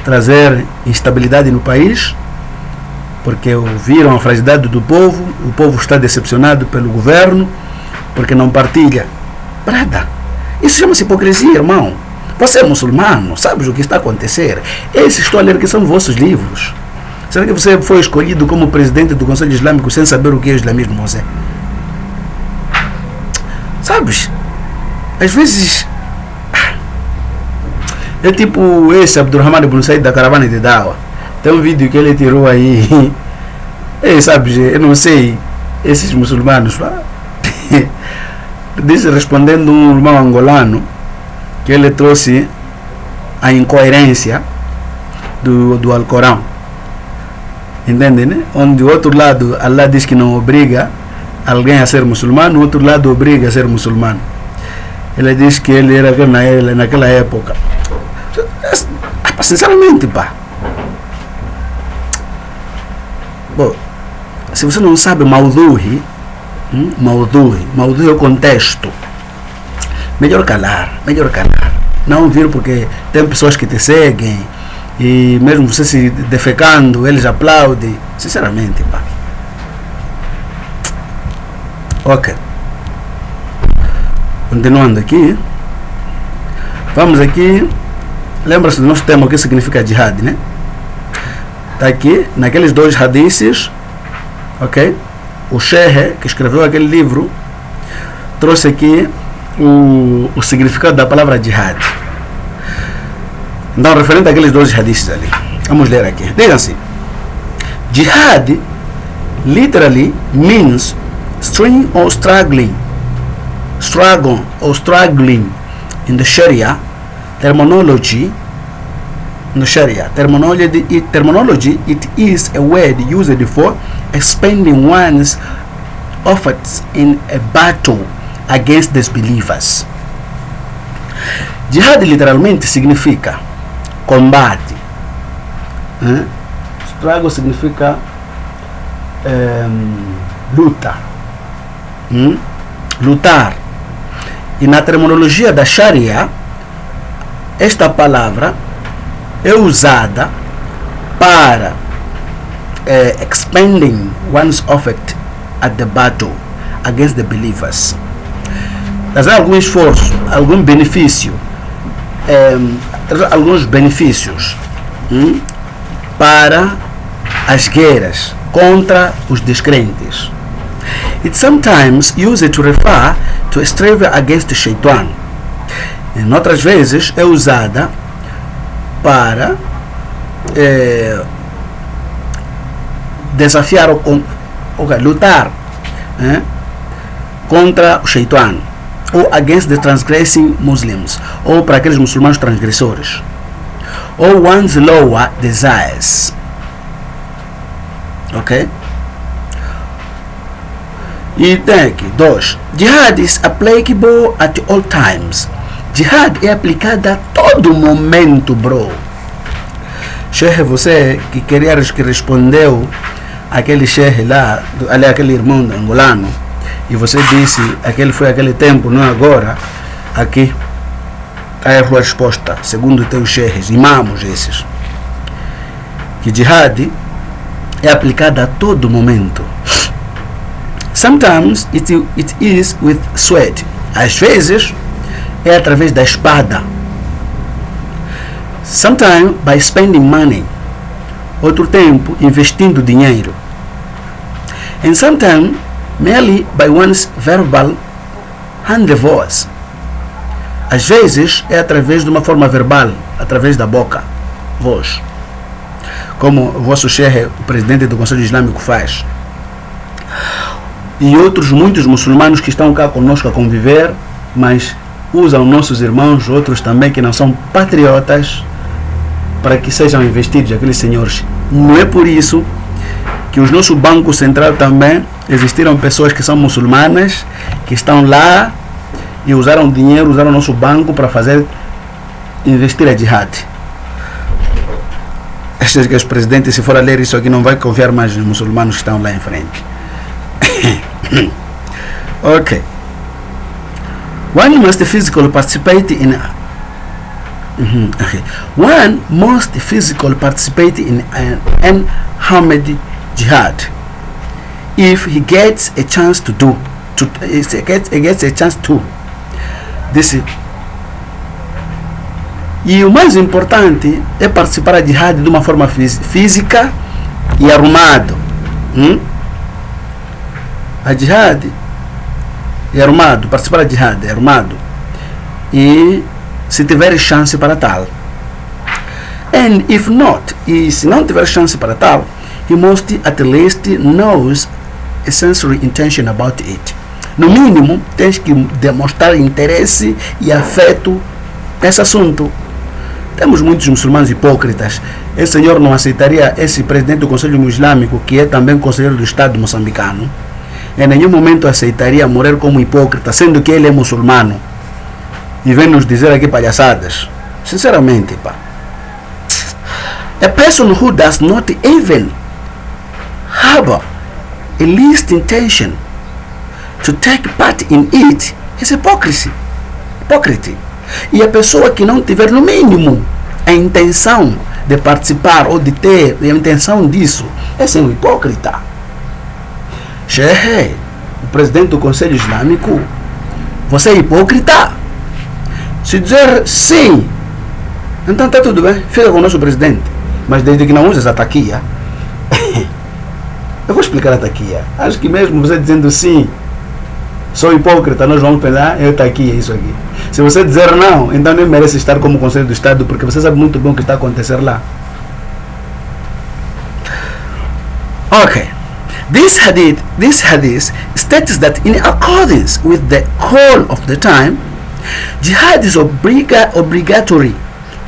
trazer instabilidade no país, porque viram a fragilidade do povo, o povo está decepcionado pelo governo, porque não partilha. Brada, isso chama-se hipocrisia, irmão. Você é muçulmano, sabes o que está a acontecer. Esses estou a ler que são vossos livros. Será que você foi escolhido como presidente do Conselho Islâmico sem saber o que é o islamismo, você? Sabes, às vezes é tipo esse Abdurrahman ibn Said da caravana de Dawa. Tem um vídeo que ele tirou aí. Sabes, eu não sei, esses muçulmanos disse, respondendo um irmão angolano, que ele trouxe a incoerência do Alcorão. Entende, né? Onde o outro lado Allah diz que não obriga alguém a ser muçulmano, o outro lado obriga a ser muçulmano. Ele diz que ele era naquela época. Sinceramente, pá. Bom, se você não sabe Mauduhi é o contexto. Melhor calar. Não vir, porque tem pessoas que te seguem e mesmo você se defecando, eles aplaudem. Sinceramente, pá. Ok. Continuando aqui. Vamos aqui. Lembra-se do nosso tema, o que significa jihad, né? Está aqui, naqueles dois hadiths, ok? O sheikh que escreveu aquele livro trouxe aqui o significado da palavra jihad. Então, referente àqueles 12 hadiths ali. Vamos ler aqui. Diz assim: Jihad literally means struggle or struggling in the Sharia terminology. It is a word used for expending one's efforts in a battle against disbelievers. Jihad literalmente significa combate. Struggle significa luta. Lutar. E na terminologia da Sharia, esta palavra é usada para expending one's effort at the battle against the believers. Trazer algum esforço, alguns benefícios para as guerras contra os descrentes. It's sometimes used to refer to a struggle against Shaitan. Em outras vezes é usada para desafiar lutar contra o Shaitan, ou against the transgressing Muslims, ou para aqueles muçulmanos transgressores, ou one's lower desires. Ok? E tem aqui 2. Jihad is applicable at all times. Jihad é aplicada a todo momento, bro. Sheikh, você que respondeu aquele Sheikh lá, aquele irmão angolano, e você disse aquele foi aquele tempo, não agora. Aqui está a sua resposta, segundo teus Sheikhs, imamos esses, que Jihad é aplicada a todo momento. Sometimes it is with sword. Às vezes é através da espada. Sometimes by spending money. Outro tempo investindo dinheiro. And sometimes merely by one's verbal handovers. Às vezes é através de uma forma verbal, através da boca, voz. Como o vosso Sheikh, o presidente do Conselho Islâmico, faz. E outros muitos muçulmanos que estão cá conosco a conviver, mas usam nossos irmãos, outros também que não são patriotas, para que sejam investidos aqueles senhores. Não é por isso que o nosso Banco Central também existiram pessoas que são muçulmanas, que estão lá e usaram dinheiro, usaram o nosso banco para fazer investir a jihad. Estes que os presidentes, se for a ler isso aqui, não vai confiar mais nos muçulmanos que estão lá em frente. Okay. One must physically participate in One must physically participate in an armed jihad if he gets a chance to E o mais importante é participar da jihad de uma forma física e arrumado. A jihad é armado, participar da jihad é armado, e se tiver chance para tal. And if not, e se não tiver chance para tal, he must at least knows a sincere intention about it. No mínimo, tens que demonstrar interesse e afeto nesse assunto. Temos muitos muçulmanos hipócritas. Esse senhor não aceitaria, esse presidente do Conselho Islâmico, que é também conselheiro do Estado moçambicano, em nenhum momento aceitaria morrer como hipócrita, sendo que ele é muçulmano, e vem nos dizer aqui palhaçadas. Sinceramente, pá. A person who does not even harbor a least intention to take part in it is hypocrisy. E a pessoa que não tiver no mínimo a intenção de participar ou de ter a intenção disso é ser um hipócrita. Sheikh, o presidente do Conselho Islâmico, você é hipócrita? Se dizer sim, então está tudo bem, fica com o nosso presidente, mas desde que não uses a taquia. Eu vou explicar a taquia. Acho que mesmo você dizendo sim, sou hipócrita, nós vamos pensar, eu estou aqui, é isso aqui. Se você dizer não, então nem merece estar como Conselho do Estado, porque você sabe muito bem o que está a acontecer lá. Okay. This hadith states that in accordance with the call of the time, jihad is obligatory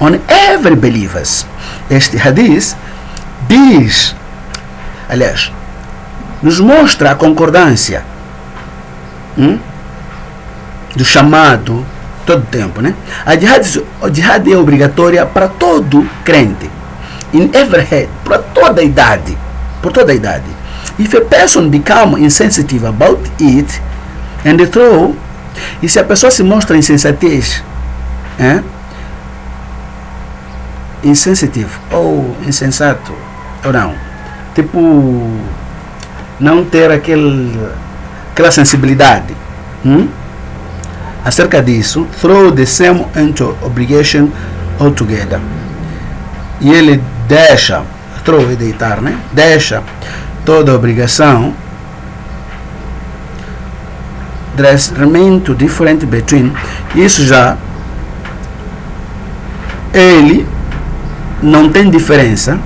on every believers. Este hadith diz, aliás, nos mostra a concordância do chamado todo tempo, né? A jihad é obrigatória para todo crente, in every head, para toda a idade, por toda a idade. If a person become insensitive about it and throw, e se a pessoa se mostra insensatez, insensitive ou insensato, ou não, tipo, não ter aquela sensibilidade acerca disso, throw the same into obligation altogether. E ele deixa, throw é deitar, né? Deixa toda a obrigação. There's remain to different between. Isso já, ele não tem diferença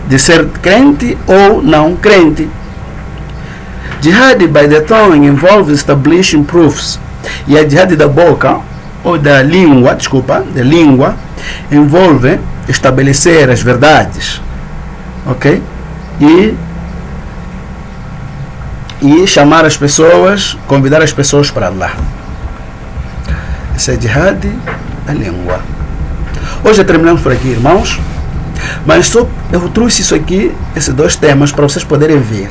de ser crente ou não crente. Jihad by the tongue involves establishing proofs. E a jihad da boca, ou da língua, envolve estabelecer as verdades. Ok? E chamar as pessoas, convidar as pessoas para Allah. Essa é jihad, a língua. Hoje terminamos por aqui, irmãos. Mas só eu trouxe isso aqui, esses dois temas, para vocês poderem ver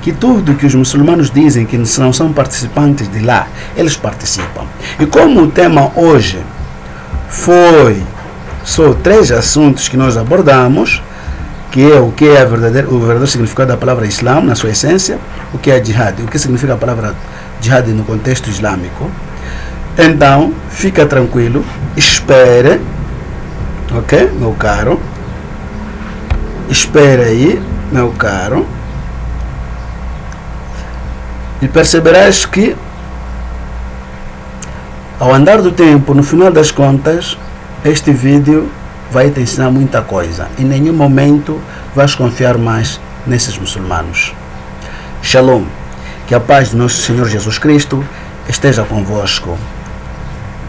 que tudo que os muçulmanos dizem que não são participantes de lá, eles participam. E como o tema hoje foi só 3 assuntos que nós abordamos, que é o que é o verdadeiro significado da palavra Islam na sua essência, o que é jihad, o que significa a palavra jihad no contexto islâmico. Então, fica tranquilo, espere, ok, meu caro? Espere aí, meu caro, e perceberás que ao andar do tempo, no final das contas, este vídeo vai te ensinar muita coisa. Em nenhum momento vais confiar mais nesses muçulmanos. Shalom. Que a paz do nosso Senhor Jesus Cristo esteja convosco.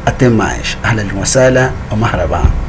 Até mais. Ahlan wa sahlan wa marhaban.